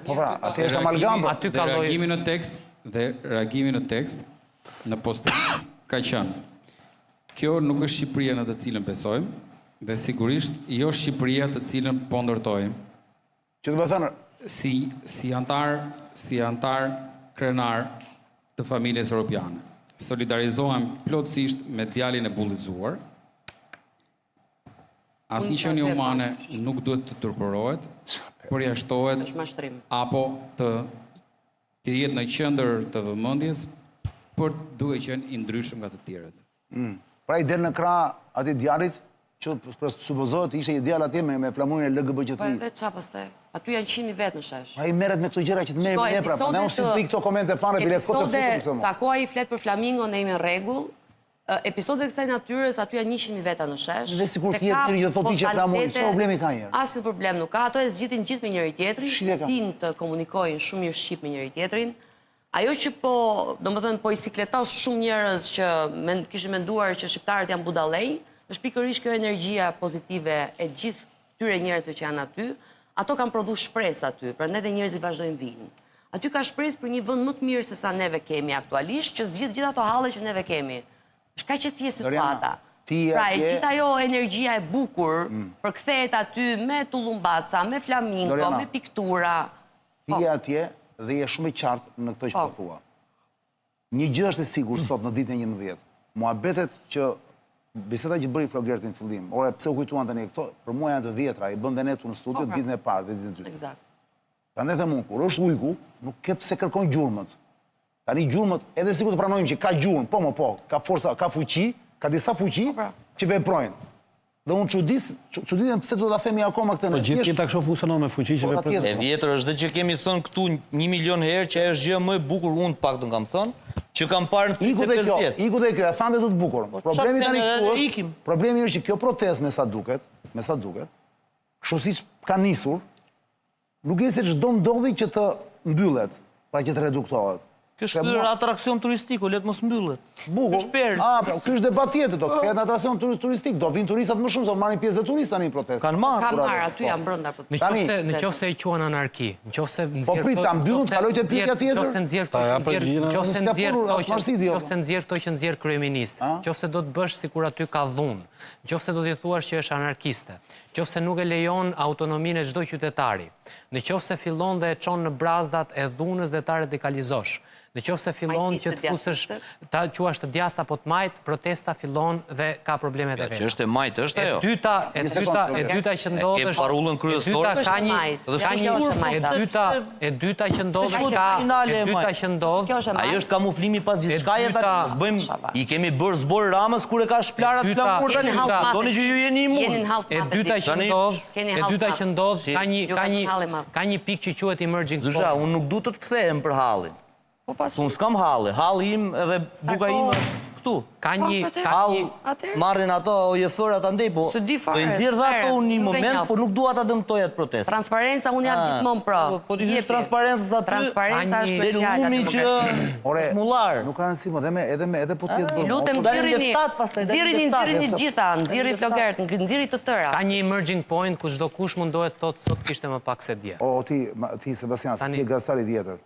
Po pra, atë është amalgam. Reagimi në tekst në postim ka qenë: kjo nuk është Shqipëria në të cilën besojmë dhe sigurisht jo Shqipëria të cilën po ndërtojmë. Që të bësanë? Si antar krenar të familjes europiane. Solidarizohem plotësisht me djalin e bullëzuar. Asnjë qenie humane nuk duhet të turpërohet, përjashtohet apo të jetë në qendër të vëmendjes për duke qenë i ndryshëm nga të tjerët. Pra i del në krah atij djalit që supozohet ishte një djalë atje me flamurin e LGBTI. Po edhe çfarë pastaj? Aty janë 100.000 vetë në shesh. Ai merret me këto gjëra që të merrem ne prapë. Ne unë si pikë këto komente fare bile kot të futur këto. Sa kohë ai flet për flamingo ne jemi në rregull. Episodeve kësaj natyrës aty janë 100.000 veta në shesh. Dhe sikur të jetë një thotë që flamurin, çfarë problemi ka njëherë? Asnjë problem nuk ka. Ato e zgjidhin gjithë me njëri tjetrin, din të komunikojnë shumë mirë shqip me njëri tjetrin. Ajo që domethënë po i sikletos shumë njerëz që kishin menduar që shqiptarët janë budallënj, është pikërisht kjo energjia pozitive e gjithë këtyre njerëzve që janë aty. Ato kanë prodhuar shpresë aty, prandaj dhe njerëzit vazhdojnë vinë. Aty ka shpresë për një vend më të mirë se sa neve kemi aktualisht, që zgjidh gjithë ato halle që neve kemi. Është kaq e thjeshtë situata. Pra, e gjithë ajo energjia e bukur përkthehet aty me tullumbaca, me flamingo, me piktura. Ti atje dhe je shumë i qartë në këtë që po thua. Një gjë është e sigur sot në ditën e 11. Muhabetet që biseda që bëri Flogerti në fillim, ore pse u kujtuan tani këto, për mua janë të vjetra, i bën dhe netu në studio ditën e parë dhe ditën e dytë. Eksakt. Prandaj them unë, kur është ujku, nuk ke pse kërkon gjurmët. Tani gjurmët, edhe sikur të pranojmë që ka gjurmë, po, ka forca, ka fuqi, ka disa fuqi që veprojnë. Dhe unë çuditem pse do ta themi akoma këtë. Po gjithë këta kështu funksionon me fuqi që veprojnë. E vjetër është dhe që kemi thënë këtu 1 milion herë që ajo është gjë më e bukur, unë paktën kam thënë, që kam parë në 35 vjet. Iku dhe kjo, e thanë dhe të bukur. Problemi tani këtu është, problemi është që kjo protestë me sa duket, kështu siç ka nisur, nuk e se çdo ndodhi që të mbyllet, pra që të reduktohet. Kjo është atraksion turistik, letë mos mbyllet. Bukur. Kjo është debat tjetër, do të ketë atraksion turistik, do vinë turistat më shumë, do marrin pjesë dhe turistë tani në protestë. Kanë marrë, aty janë brenda protestë. Në qoftë se i quan anarki, në qoftë se po prit ta mbyllën, kaloj te pyetja tjetër. Nëse nxjerr këto që nxjerr kryeministri, nëse do të bësh sikur aty ka dhunë, nëse do t'i thuash që është anarkiste, nëse nuk e lejon autonominë e çdo qytetari, nëse fillon dhe e çon në brazdat e dhunës dhe ta radikalizosh, nëse fillon që të fusësh ta quash të djathta apo të majt, protesta fillon dhe ka problemet e që veta. është e majt, është ajo. E dyta që ndodh është parullën kryesore e dyta që ndodh ajo është kamuflimi pas gjithçkaje tani. Bëjmë, i kemi bërë zbor Ramës kur e ka shplarat flamur tani. Doni që ju jeni imun. E dyta që ndodh ka një pikë që quhet emerging point. Zuzha, unë nuk du të të kthehem për hallin. Unë s'kam halli. Halli im edhe buka im është këtu. Marrin ato OJF-rat andej, po do i nxjerr dhe ato unë një moment, po nuk dua ta dëmtoj atë protestë. Transparenca unë jam gjithmonë pro. Po ti hysh transparencës aty. Transparenca është lumi që mullar. Nuk ka rëndësi, edhe po të jetë bërë. Lutem nxirrini të gjitha, nxirri Flogertin, nxirri të tëra. Ka një emerging point ku çdo kush mundohet të thotë sot kishte më pak se dje. O ti Sebastian, ti je gazetari i vjetër.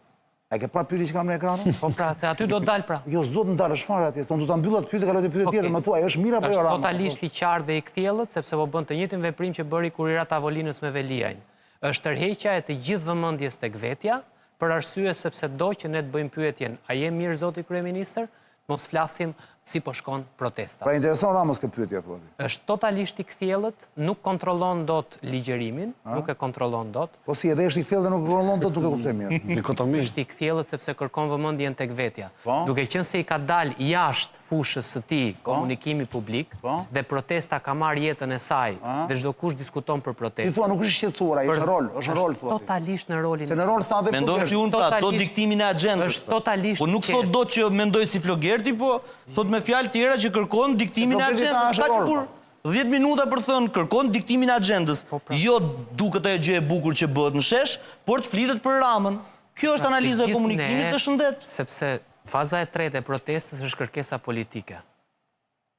E ke pra pyetje që kam në ekranin? Po pra, aty do të dalë pra. Jo, s'do të ndalësh fare atje, s'do ta mbyllat pyetje kaloj te pyetje tjetër, më thuaj, është mirë apo jo? Është totalisht i qartë dhe i kthjellët, sepse po bën të njëjtin veprim që bëri kur i ra tavolinës me Veliajn. Është tërheqja e të gjithë vëmendjes tek vetja, për arsye sepse do që ne të bëjmë pyetjen, a je mirë zoti kryeministër? Mos flasim si po shkon protesta. Pra intereson Ramës këtë pyetje thua ti. Është totalisht i kthjellët, nuk kontrollon dot ligjërimin, nuk e kontrollon dot. Po si edhe është i kthjellët dhe nuk kontrollon dot, nuk e kuptoj mirë. Dikotomisht. Është i kthjellët sepse kërkon vëmendjen tek vetja. Duke qenë se i ka dalë jashtë fushës së tij komunikimi publik dhe protesta ka marrë jetën e saj dhe çdo kush diskuton për protestë. Ti thua nuk është shqetësuar, ai është rol thua. Totalisht në rolin. Se në rol tha dhe mendoj që unë pra do diktimin e agjendës. Është totalisht. Po nuk thot dot që mendoj si Flogerti, po thot me fjalë tjera që kërkon diktimin e agjendës. Ka kur 10 minuta për thënë kërkon diktimin e agjendës. Jo duket ajo gjë e bukur që bëhet në shesh, por të flitet për Ramën. Kjo është analiza e komunikimit të shëndet. Sepse faza e tretë e protestës është kërkesa politike.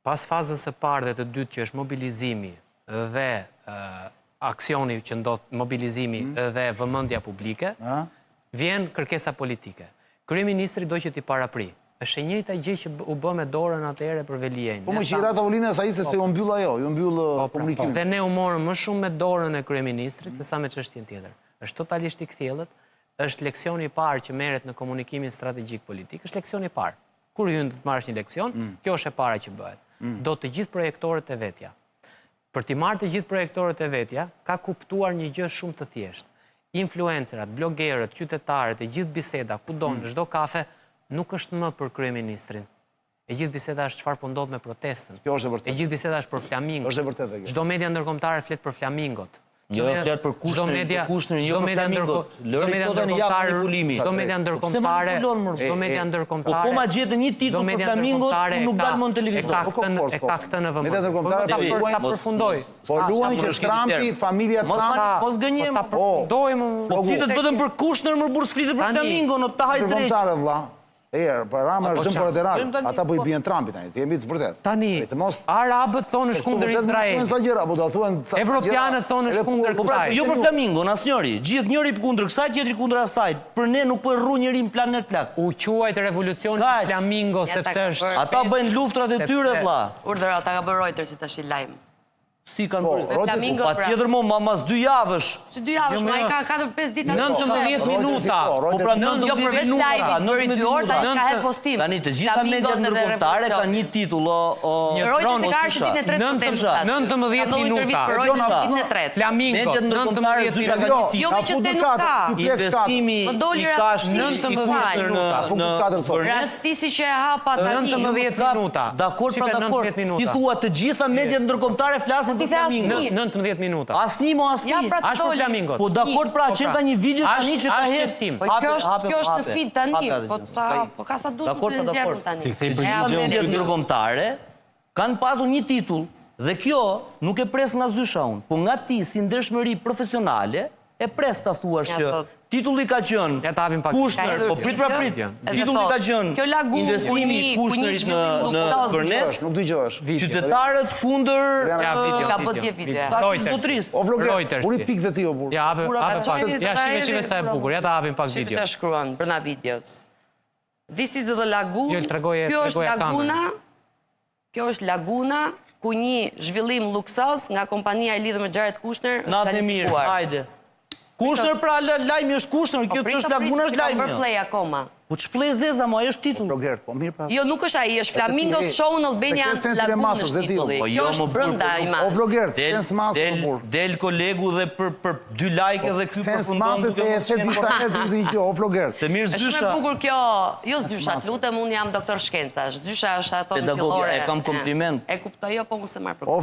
Pas fazës së parë dhe të dytë që është mobilizimi dhe aksioni që ndodh, mobilizimi dhe vëmendja publike, vjen kërkesa politike. Kryeministri do që t'i parapri. Është e njëjta gjë që u bë me dorën atëherë për Veliajn. Po më qira tavolinës ai se ju mbyll ajo, ju mbyll komunikimin. Dhe ne u morëm më shumë me dorën e kryeministrit se sa me çështjen tjetër. Është totalisht i kthjellët. Është leksioni i parë që merret në komunikimin strategjik politik, është leksioni i parë. Kur hyn të marrësh një leksion, kjo është e para që bëhet. Do të gjithë projektorët e vetja. Për t'i marrë të gjithë projektorët e vetja, ka kuptuar një gjë shumë të thjeshtë. Influencerat, blogerët, qytetarët, e gjithë biseda, kudo në çdo kafe, nuk është më për kryeministrin. E gjithë biseda është çfarë po ndodh me protestën. Kjo është e vërtetë. E gjithë biseda është për flamingot. Është e vërtetë kjo. Çdo media ndërkombëtare flet për flamingot. Jo flet për Kushnerin, jo për flamingot. Lëri këto tani jap manipulimi. Çdo media ndërkombëtare, Po ma gjetën një titull për flamingot, nuk dal më në televizor. E ka këtë në vëmendje. Media ndërkombëtare ta përfundoj. Po luajnë që Trumpi, familja Trump, mos gënjem. Ta përfundojmë. Po flitet vetëm për Kushner, më burr flitet për flamingon, o ta haj drejt. Ndërkombëtare vëlla. Për Rama është dëmë për ata po i bien Trumpit tani, të jemi të vërtet. Tani, Arabët thonë është kundër Izraelit. Evropianët thonë është kundër kësaj. Jo për flamingon, asnjëri. Gjithë njëri kundër kësaj, tjetri kundër asaj. Për ne nuk po e rru njëri në planet plak. U quajt revolucioni flamingo sepse është. Ata bëjnë luftrat e tyre vëlla. Urdhër ata ka bërë Reuters si tash i lajm. Si kanë bërë? Flamingo, Pa tjetër mo, mas 2 javësh. Si 2 javësh, ma i ka 4-5 ditë. 19 minuta. Po pra 19 Jo, përveç minuta. live-it për 2 orë, ta ka hedhë postim. Tani të gjitha mediat ndërkombëtare kanë një titull, Reuters e ka arë që ditën e tretë protestat. 19 minuta. Për Reuters ditën e tretë. Flamingo, mediat ndërkombëtare 19 zysha minuta. kanë një Jo, titull. me që te nuk ka. Investimi Më i doli kashti i rastisht, Kushner në Vërnet. Rastisi që e hapa tani. 19 minuta. Dakor, pra dakor. Ti thua të gjitha mediat ndërkombëtare flasin për Flamingo. 19 minuta. Asnjë mo asnjë. Ja, pra Ashtë për Flamingot. Po dakor, pra që ka një video tani që ka hedhë. Po kjo është në feed tani, po ka sa duhet të nxjerrën tani. Mediat ndërkombëtare kanë pasur një titull dhe kjo nuk e pres nga zysha unë, po nga ti si ndershmëri profesionale e pres ta thuash që titulli ka qenë Kushner, po prit pra prit. Titulli ka qenë investimi i Kushnerit në Vërnet. Nuk dëgjohesh. Qytetarët kundër Ka bët një video. O vlogger, Reuters. uri pikë dhe ti o burr. Ja, shive sa e bukur. Ja ta hapim pak Shifë video. që shkruan brenda videos. This is the lagoon. Jo, tregoje Kjo është laguna ku një zhvillim luksos nga kompania e lidhur me Xharet Kushner Natë e mirë, hajde. Kushner pra lajmi është Kushner, kjo është laguna është lajmi. Po play akoma. Po ç'plej zeza, mo ajo është titull. Vlogger, po mirë pra. Jo, nuk është ai, është Flamingo Show në Albania Lagoon është titulli. Kjo është brenda i madh. O vlogger, sens masë po burr. Del kolegu dhe për 2 like dhe ky Sens përfundon. masë se e the disa herë të thënë kjo, o vlogger. Të mirë Është zysha. më bukur kjo, jo zysha, lutem unë jam doktor shkencash. Zysha është ato në fillore. E kam kompliment. E kuptoj, jo, po mos e marr për. O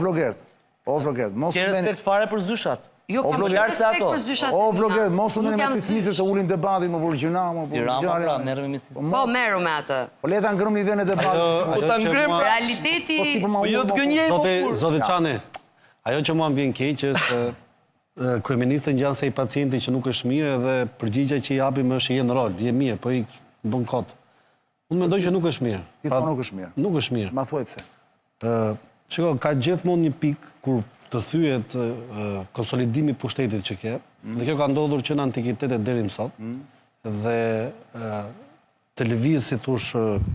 vlogger, mos Ke respekt fare për zyshat. Jo, O kam vlogger respekt se ato. për zyshat. O vlogger, mos u Nuk më jam me fismice se ulin debatin më burr gjuna, më Si burr. Rama pra, merrem me Po, meru me atë. Po le ta ngrëmë vjen e debatit. Po ta ngrem pra. Realiteti... Po jo të gënjej po kur. Zoti Çani, ajo që mua më vjen keq është kryeministri ngjan se i pacienti që nuk është mirë dhe përgjigja që i japim është je në rol, je mirë, po i bën kot. Unë mendoj që nuk është mirë. Ti thua nuk është mirë. Nuk është mirë. Ma thuaj pse. Shiko, ka gjithmonë një pikë kur të thyet konsolidimi i pushtetit që ke, dhe kjo ka ndodhur që në antikitetet deri më sot, dhe televizë si thush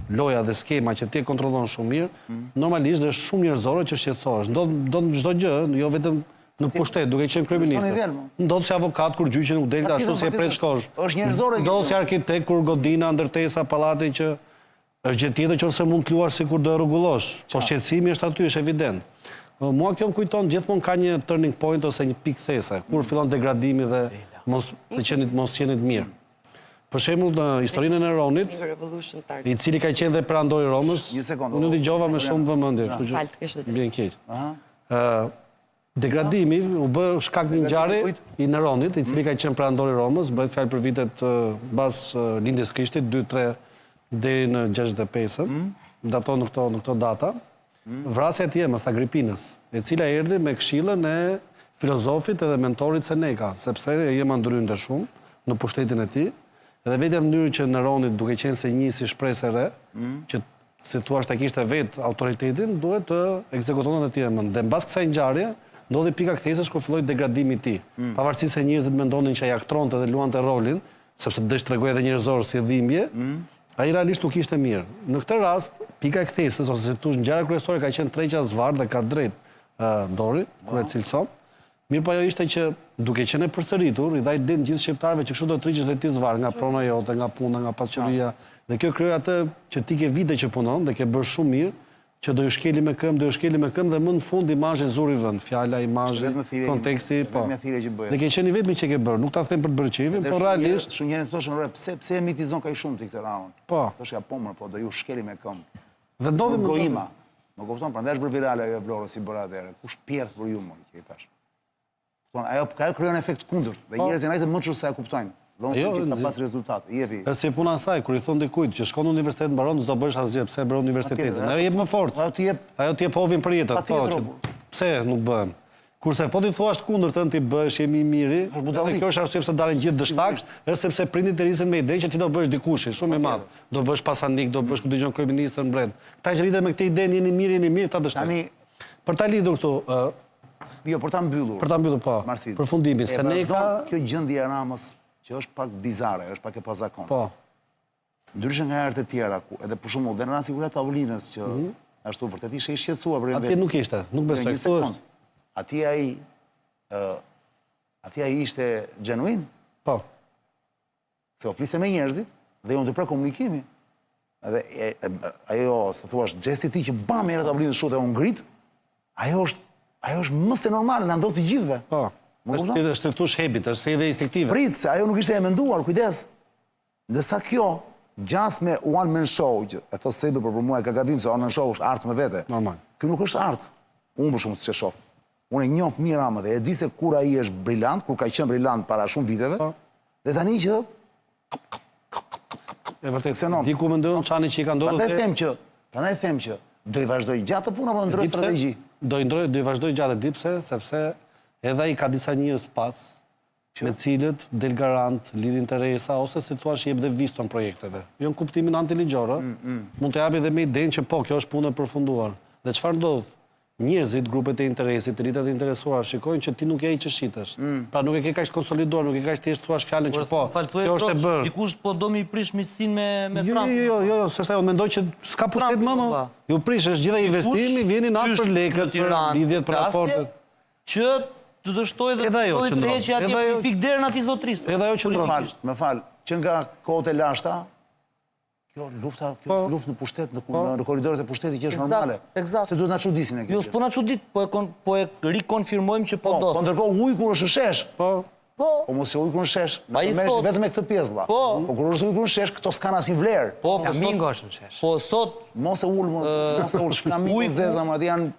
loja dhe skema që ti e kontrollon shumë mirë, normalisht është shumë njerëzore që shqetësohesh. Ndodh çdo gjë, jo vetëm në pushtet, duke qenë kryeminist. Ndodh si avokat kur gjyqi nuk del ashtu si e pret shkosh. Është njerëzore. Ndodh si arkitekt kur godina, ndërtesa, pallati që është gjë tjetër që ose mund të luash sikur do e rregullosh. Po shqetësimi është aty, është evident. Mua kjo më kujton gjithmonë ka një turning point ose një pikë these, kur fillon degradimi dhe mos qenit mirë. Për shembull në historinë e Neronit, i cili ka qenë dhe perandori i Romës, unë dëgjova me shumë vëmendje, kështu që vjen keq. Degradimi u bë shkak një ngjarje i Neronit, i cili ka qenë perandori i Romës, bëhet fjalë për vitet mbas lindjes Krishtit, 2-3 deri në 65-ën, daton në këto data. Vrasja e tij mas Agripinës, e cila erdhi me këshillën e filozofit edhe mentorit Seneca, sepse jema ndrynte shumë në pushtetin e tij, dhe vetëm mënyrë që Neroni, duke qenë se një si shpresë e re, që si thua ta kishte vet autoritetin, duhet të ekzekutonte të tjerë më. Dhe mbas kësaj ngjarje ndodhi pika kthesës kur filloi degradimi i tij. Pavarësisht se njerëzit mendonin që ai aktronte dhe luante rolin, sepse desh tregoi edhe njerëzor si dhimbje, ai realisht nuk ishte mirë. Në këtë rast, pika e kthesës ose si thosh ngjarja kryesore ka qenë tregja zvarr dhe ka drejt Dori, kur e cilson. Mirë po ajo ishte që duke qenë e përsëritur, i dhaj din gjithë shqiptarëve që kështu do të triqesh dhe ti zvarr nga prona jote, nga puna, nga pasqyria, dhe kjo kryo atë që ti ke vite që punon dhe ke bërë shumë mirë, që do ju shkeli me këmbë, dhe më në fund imazhi zuri vend, fjala, imazhi, konteksti, po. Dhe ke qenë i vetmi që ke bërë, nuk ta them për të bërë qevin, por realisht shumë njerëz thoshin, pse e mitizon kaq shumë ti këtë raund? Po. Thoshja po më, po do ju shkeli me këmbë. Dhe ndodhi më gojima. Më kupton, prandaj është bërë virale ajo e Vlorës si bëra atëherë. Kush pjerr për ju më, që i thash. Ajo krijon efekt kundërt, dhe njerëzit janë më shumë se e kuptojnë. Dhe unë që ka pas rezultate. Jepi. Është si puna e saj, kur i thon dikujt që shkon në universitet mbaron, s'do bësh asgjë, pse bën universitetin. Ajo jep më fort. Ajo ti jep ovin për jetën, thonë. Pse nuk bën? Kurse po ti thua të kundërtën ti bësh jemi i miri, dhe kjo është arsye pse dalin gjithë dështak, është sepse prindit të rrisin me idenë që ti do bësh dikushi, shumë i madh. Do bësh pasanik, do bësh ku dëgjon kryeministër mbret. Kta që rriten me këtë idenë jeni mirë ta dështak. Tani për ta lidhur këtu, jo, për ta mbyllur. Për ta mbyllur po. Përfundimin, Seneca, kjo gjendje e Ramës që është pak bizare, është pak e pazakon. Po. Ndryshe nga herët e tjera, edhe për shembull, dhe në rasti kur Tavolinës që ashtu vërtet ishte i shqetësuar për Atje nuk ishte, nuk besoj. Ati ai ishte genuin? Po. Se o fliste me njerëzit dhe unë të pra komunikimi. Edhe ajo, se thuash, gjesti ti që bam e në tablinë shute unë ngrit, ajo është mëse normale, në ndosë të gjithve. Po. është të tush hebit, është se ide instiktive. Prit, se ajo nuk ishte e menduar, kujdes. Ndërsa kjo, gjas me one man show, e thot sebe për mua e ka gabim se one man show është artë me vete. Normal. Kjo nuk është artë. Unë për shumë të që shof. Unë e njof mirë amë dhe e di se kur ai është brillant, kur ka qenë brillant para shumë viteve, dhe tani që E vërtet, di ku mendojnë çani që i ka ndodhur. Prandaj them që do i vazhdoj gjatë puna apo ndroj strategji. Do i vazhdoj gjatë, di pse, sepse edhe ai ka disa njerëz pas me cilët del garant, lidh interesa ose si thua jep dhe viston projekteve. Jo në kuptimin antiligjor, mund të japi edhe me idenë që po, kjo është punë e përfunduar. Dhe çfarë ndodh? Njerëzit, grupet e interesit, rritet e interesuar, shikojnë që ti nuk je ai që shitesh. Pra nuk e ke kaq konsoliduar, nuk e kaq thjesht thuash fjalën që po, kjo është e bërë. Dikush po do mi prish miqësinë me Trump. Jo, s'është ajo, mendoj që s'ka pushtet më. Ju prish, është gjithë investimi, vjen natë për lekët, për lidhjet, për raportet. Që të dështoj dhe të që atje fik derën ati zotristë. Edhe ajo qëndron. Me fal, që nga kohët e lashta, kjo lufta në pushtet, në korridoret e pushtetit që është normale. Se duhet na çudisin e kjo. Jo, s'po na çudit, po e rikonfirmojmë që po do. Po ndërkohë ujë kur është shesh. Po mos e ujë kur është shesh. Vetëm me këtë pjesë vlla. Po kur është ujë kur është shesh, këto s'kan asnjë vlerë. Po flamingo është në shesh. Po sot mos e ul, flamingo zeza, ma janë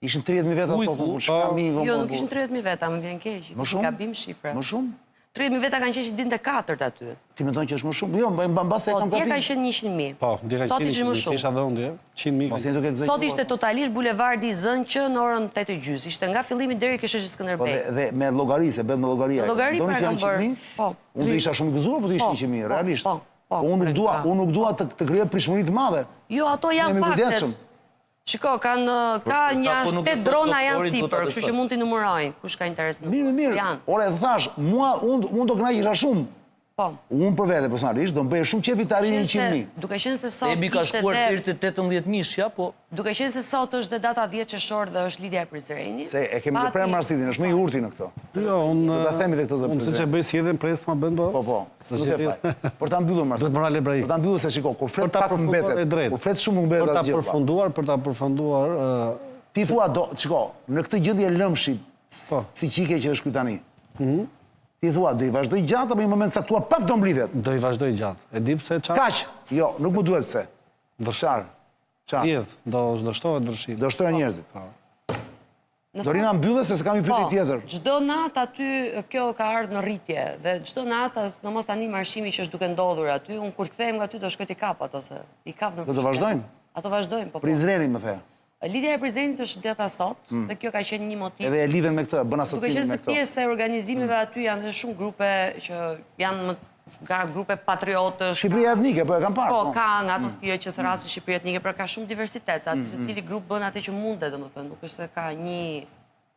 ishin 30.000 veta sot, flamingo. Jo, nuk ishin 30.000 veta, më vjen keq. Gabim shifra. Më shumë? 30.000 veta kanë qenë dinte 4 aty. Ti mendon që është më shumë? Jo, mbase e kam papir. Po, dje ka qenë 100.000. Po, dje ka qenë 100.000. Isha dhe unë, 100.000. Sot ishte totalisht bulevardi Zënqë në orën 8:30. Ishte nga fillimi deri ke sheshi Skënderbej. Dhe me llogari, se bën me llogaria. Me llogari pra kanë bërë. Po. Unë isha shumë gëzuar, po të ishin 100.000, realisht. Unë nuk dua të krijoj prishmëri të madhe. Jo, ato janë faktet. Shiko, ka një 8 drona janë sipër, kështu që mund t'i numërojnë, kush ka interes në mirë. Ore, të thash, unë do kënaqesha shumë. Po. Unë për vete, personalisht, do më bëje shumë qefi të arrini 100.000. Duke qenë se sot Ebi ka shkuar deri te 18.000, ja, po. Duke qenë se sot është dhe data 10 qershor dhe është lidhja e Prizrenit. Se e kemi të prerë marsitin, është më i urti në këto. Jo, unë siç e bëj si edhe pres më bën po. Po. Nuk e faj. Por ta mbyllur marsitin. Do të morale brai. Por ta mbyllur se shiko, kur flet pak mbetet. Kur flet shumë mbetet asgjë. Për ta përfunduar, ti thua do, shiko, në këtë gjendje lëmshi psiqike që është ky tani. Ti thua, do i vazhdoj gjatë, apo në moment saktuar paf do mblidhet? Do i vazhdoj gjatë. E di pse çfarë? Kaq. Jo, nuk më duhet pse. Vërshar. Çfarë? Do shtohet vërshit. Do shtohen njerëzit. Dorina mbyllë se s'kam i pyetje tjetër. Çdo natë aty kjo ka ardhur në rritje dhe çdo natë, sidomos tani marshimi që është duke ndodhur aty, un kur kthehem nga aty do shkoj ti kap ato se i kap në. Do të vazhdojmë? Ato vazhdojmë, po. Prizreni më the. Lidhja e Prizrenit është data sot, dhe kjo ka qenë një motiv. Edhe e lidhen me këtë, bën asociim me këtë. Duke qenë se pjesë e organizimeve aty janë shumë grupe që janë nga grupe patriotësh. Shqipëria etnike, po e kam parë. Po, ka nga të thirrë që thrasin Shqipëria etnike, pra ka shumë diversitet, aty secili grup bën atë që mundet, domethënë, nuk është se ka një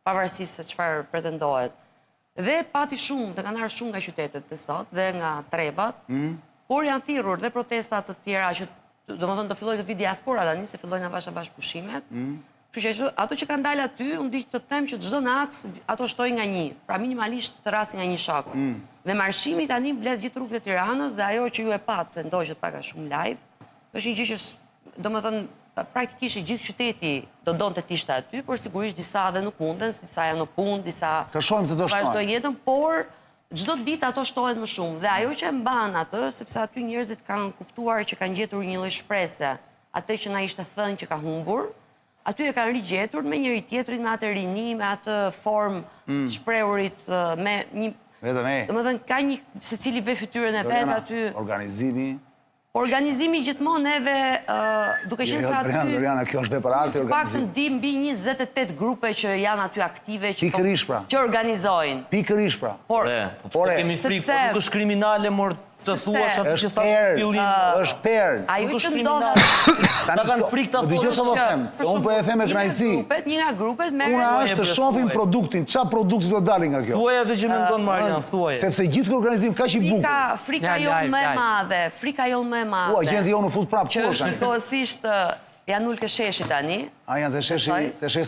pavarësisht se çfarë pretendohet. Dhe pati shumë, të kanë ardhur shumë nga qytetet të sot dhe nga trebat, por janë thirrur dhe protesta të tjera që domethënë do filloj të vi diaspora tani, se fillojnë avash pushimet. Kështu që ato që kanë dalë aty, unë di të them që çdo natë ato shtojnë nga një, pra minimalisht të rasin nga një shok. Dhe marshimi tani mbledh gjithë rrugët e Tiranës dhe ajo që ju e pat, se ndoqët pak a shumë live, është një gjë që domethënë praktikisht gjithë qyteti do donte të ishte aty, por sigurisht disa edhe nuk munden, disa janë në punë, disa vazhdojnë jetën, por çdo ditë ato shtohen më shumë. Dhe ajo që e mban atë, sepse aty njerëzit kanë kuptuar që kanë gjetur një lloj shprese, atë që na ishte thënë që ka humbur, aty e kanë rigjetur me njëri tjetrin, me atë rini, me atë formë të shprehurit, me një... Domethënë ka një secili ve fytyrën e vet aty. Organizimi gjithmonë neve, duke qenë se aty... Doriana, kjo është vepër arti organizimi. Pak të di mbi 28 grupe që janë aty aktive, që organizojnë. Pikërish pra. Por kemi frikë, po nuk është kriminale, mor të thuash aty që sa fillim. Është perl. Ajo që ndodha... Ta kanë frikë të thuash që... Se unë po e them me kënaqësi. Një nga grupet merr... Puna është të shohim produktin, çfarë produkti do dalin nga kjo. Thuaj atë që mendon Marian, thuaj. Sepse gjithë organizim kaq i bukur. Frika jo më e madhe, frika jo më e madhe. Ua, gjendje jo në fut prapë që është njëkohësisht janë ulë kësheshi tani, A janë të sheshi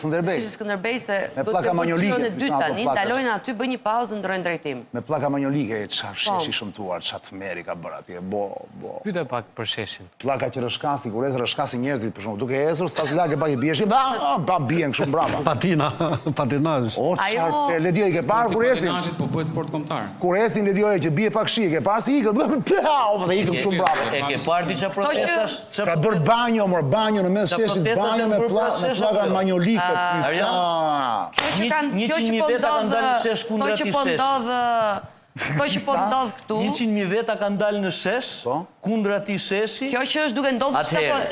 Skënderbej. Sheshi Skënderbej se Me do të pllaka bëjnë manjolike, e dytë tani, plakash. ndalojnë aty, bëjnë një pauzë, ndrojnë drejtim. Me pllaka manjolike, çfarë sheshi shëmtuar, çfarë tmeri ka bërë atje, bo. Pyete pak për sheshin. Pllaka që rëshkasi, kur rëshkasi njerëzit, për shembull, duke ecur, stas lagë pak i biesh, ba bien kështu mbrapa. Patinazh. O çfarë, Ledioj ke parë kur ecin? Patinazhit po bëhet sport kombëtar. Kur ecin Ledioj që bie pak shi, ke parë si ikën, dhe ikën kështu mbrapa. E ke parë ti çfarë protestash? Ka bërë banjo, banjo në mes sheshit, banjo me pllaka manjolike. Kjo që po ndodh këtu... 100.000 veta kanë dalë në shesh, kundra ti sheshi. Kjo që është duke ndodhë,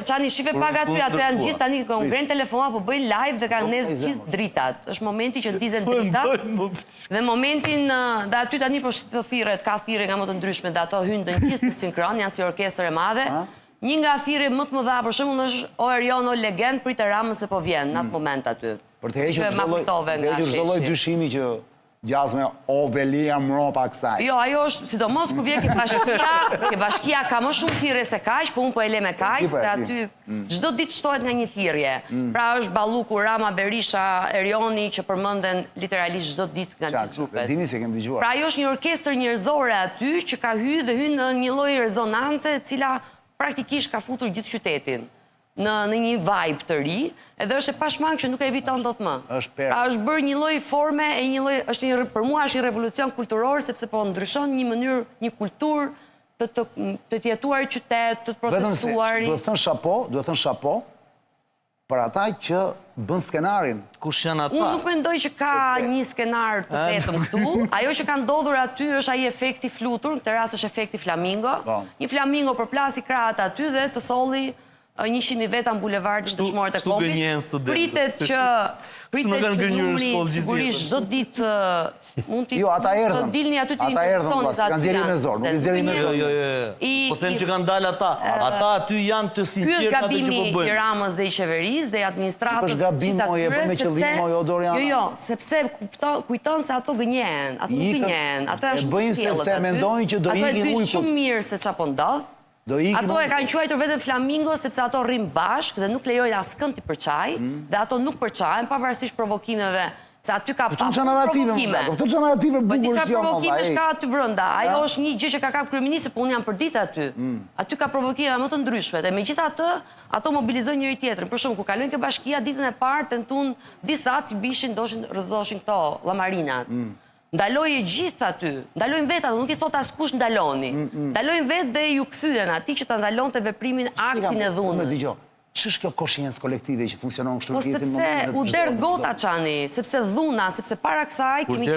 që anë i shife pak aty, ato janë gjithë tani, ngrenë telefona, po bëjnë live dhe kanë nesë gjithë dritat. është momenti që ndizen dritat, dhe momentin, dhe aty tani po shtë thiret, ka thire nga më të ndryshme, dhe ato hynë dhe gjithë në sinkron, janë si orkestër e madhe. Një nga thire më të më dha, për shembull është o Erion, o legend, pritë Ramës se po vjen, në atë moment aty. Për të hequr çdo lloj dyshimi që gjasme Ovelia mropa kësaj. Jo, ajo është, sidomos kur vjen ke bashkia ka më shumë thirrje se kaq, po unë po e le me kaq, se aty çdo ditë shtohet nga një thirrje. Pra është Balluku, Rama, Berisha, Erioni që përmenden literalisht çdo ditë nga gjithë grupet. Dini se kemi dëgjuar. Pra ajo është një orkestër njerëzore aty që ka hyrë dhe hyn në një lloj rezonance e cila praktikisht ka futur gjithë qytetin në një vibe të ri, edhe është e pashmang që nuk e eviton dot më. Pra është bërë një lloj forme e një lloj, për mua është një revolucion kulturor sepse po ndryshon një mënyrë, një kulturë të jetuar qytet, të protestuar. Duhet thënë chapo për ata që bën skenarin. Kush janë ata? Unë nuk mendoj që ka një skenar të vetëm këtu. Ajo që ka ndodhur aty është ai efekti flutur, në këtë rast është efekti flamingo. Një flamingo përplasi krahat aty dhe të solli 100.000 veta në bulevardin dëshmorët e Kombit. Pritet që numri sigurisht çdo ditë mund të dilni aty të infektoni sa kanë nxjerrë me zor, nuk nxjerrin me zor. Po them që kanë dalë ata. Ata aty janë të sinqertë atë që po bëjnë. Ky është gabimi i Ramës dhe i qeverisë dhe i administratës. Është gabim moje me qëllim moje Doriana. Jo, sepse kujton se ato gënjen, ato nuk gënjen, ato janë bëjnë sepse mendojnë që do ikin ujku. Ato e dinë shumë mirë se çfarë po ndodh. Ato e kanë quajtur vetëm flamingo sepse ato rrin bashkë dhe nuk lejojnë askënd të përçaj dhe ato nuk përçahen pavarësisht provokimeve, se aty ka pa provokime. Këto çfarë narrative bukur që janë. Provokimesh ka aty brenda. Ajo është një gjë që ka kap kryeministri, po unë jam përdit aty. Aty ka provokime më të ndryshme dhe megjithatë ato mobilizojnë njëri tjetrin. Për shembull, kur kalojnë ke bashkia ditën e parë tentun disa të bishin, rrëzoshin këto llamarinat. Ndalojë gjithë aty, ndalojnë vetë ato, nuk i thot askush ndaloni. Ndalojnë vetë dhe ju kthyen atij që ta ndalonte veprimin, aktin e dhunës. Ç'është kjo konsciencë kolektive që funksionon kështu po sepse u derdh gota Çani, sepse dhuna, sepse para kësaj kemi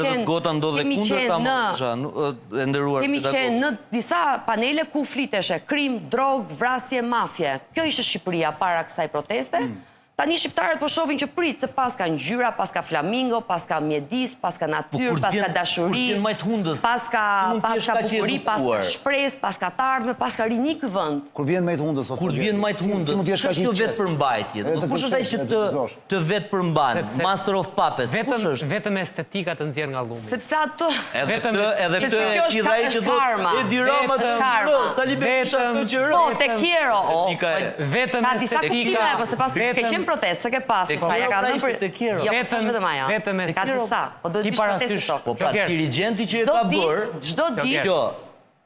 qenë në disa panele ku fliteshe krim, drog, vrasje, mafje. Kjo ishte Shqipëria para kësaj proteste. Tani shqiptarët po shohin që prit se pas ka ngjyra, pas ka flamingo, pas ka mjedis, pas ka natyrë, pas ka dashuri, pas ka bukuri, pas ka shpresë, pas ka të ardhme, pas ka rini ky vend. Kur vjen majt hundës, kur vjen majt hundës, ç'është kjo vetë përmbajtje? Kush është ai që të vetë përmban? Master of Puppets. Vetëm estetika të nxjerr nga llumi. Sepse ato edhe këtë i dhaj që do e di Rama të Sali Berisha të qero. Po te Quiero. Vetëm estetika, se pas ke qenë protestë, ke pas, ja ka dhënë për Quiero. Vetëm ka disa, po do të bësh protestë. Po pra dirigjenti që e ka bërë, çdo ditë.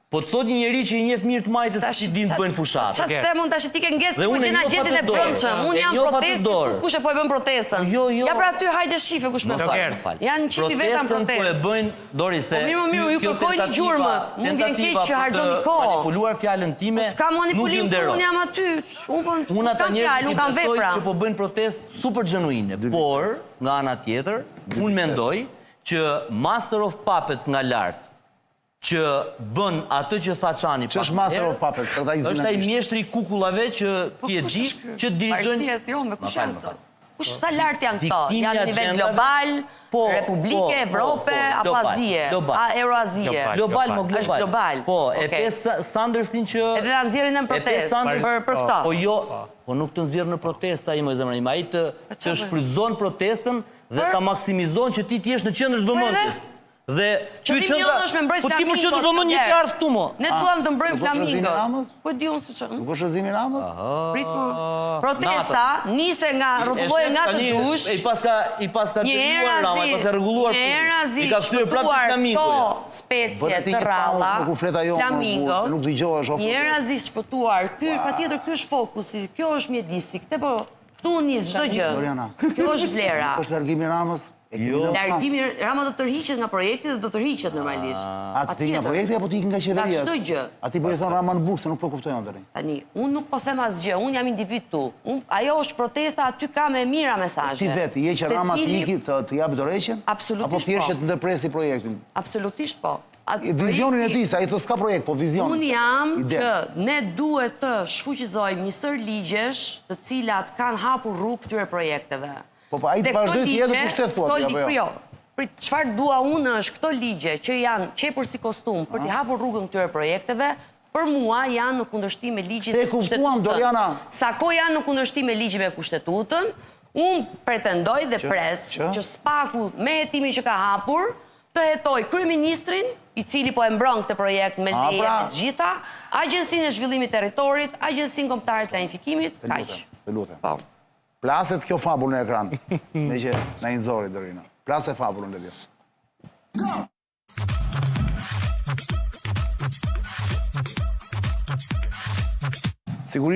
Po të thot një njeri që i njeh mirë të majtës si din të bëjnë fushatë. Çfarë them tash ti ke ngesë ku gjena gjetin e brendshëm. Unë jam protestë, kush e po e bën protestën? Ja pra aty hajde shife kush më fal. Janë 100 veta në protestë. Po e bëjnë Dori se. Mirë, ju kërkojnë gjurmët. Mund vjen keq që harxhoni kohë. Manipuluar fjalën time. S'ka manipulim, unë jam aty. Unë ata njerëz që po bëjnë protestë super genuine, por nga ana tjetër, unë mendoj që Master of Puppets nga lart që bën atë që tha Çani. Ç'është Master of Puppets? Është ai mjeshtri i kukullave që ti e di, që dirigjojnë. Kush sa lart janë këto? Janë në nivel global, Republike, Evrope, apo Azie? Euroazie. Global. Po, e pe Sandersin që edhe ta nxjerrin në protestë për këto. Po jo, po nuk të nxjerr në protestë ai më zemra im, ai të shfrytëzon protestën dhe ta maksimizon që ti jesh në qendër të vëmendjes. Dhe Qëllimi jonë është me mbrojt po ti më që të flamingos. vëmë një fjalë këtu më. Ne duam të mbrojmë Nuk është Rëzimi flamingos. Ramës? Po di unë se çfarë. Nuk është Rëzimi Ramës? Prit më. Protesta nise nga rrotulloje nga të dush. I paska Një treguar Rama, i paska rregulluar. Një erazi I ka shtyr prapë flamingo. këto specie Bëre ti të një rralla, pauzë, nuk u fleta jo, flamingo. se nuk dëgjohesh, o, Një erazi shpëtuar. Ky patjetër ky është fokusi, kjo është mjedisi. Këtë po këtu nis çdo gjë. Doriana. Kjo është vlera. Është largimi i Ramës? Largimi Rama do të tërhiqet nga projekti dhe do të tërhiqet normalisht. A ti nga projekti apo ti nga qeveria? Nga çdo gjë. A ti po i thon Rama në burg se nuk po kuptojnë tani. Tani, unë nuk po them asgjë, unë jam individ tu. Ajo është protesta, aty ka me mira mesazhe. Ti vetë, je që Rama të iki të japë dorëheqjen? Absolutisht Apo thjesht po. të ndërpresi projektin? Absolutisht po. Vizionin e tij, sa ai thos s'ka projekt, po vizion. Unë jam Ide. që ne duhet të shfuqizojmë një sër ligjesh të cilat kanë hapur rrugë këtyre projekteve. Po ai të vazhdoj të jetë pushtet thua ti apo jo? Çfarë dua unë është këto ligje që janë qepur si kostum për t'i hapur rrugën këtyre projekteve, për mua janë në kundërshtim me ligjin Te kuptuam, Doriana. Sa ko janë në kundërshtim me ligjin me kushtetutën, unë pretendoj dhe pres që SPAK-u me hetimin që ka hapur të hetoj kryeministrin, i cili po e mbron këtë projekt me leje të gjitha, Agjencinë e Zhvillimit Territorit, Agjencinë Kombëtare të Planifikimit, kaq. Të lutem. Po. Plaset kjo fabul në ekran, me që na i nxori Dorina. Plase fabulën dhe vjetë. Sigurisht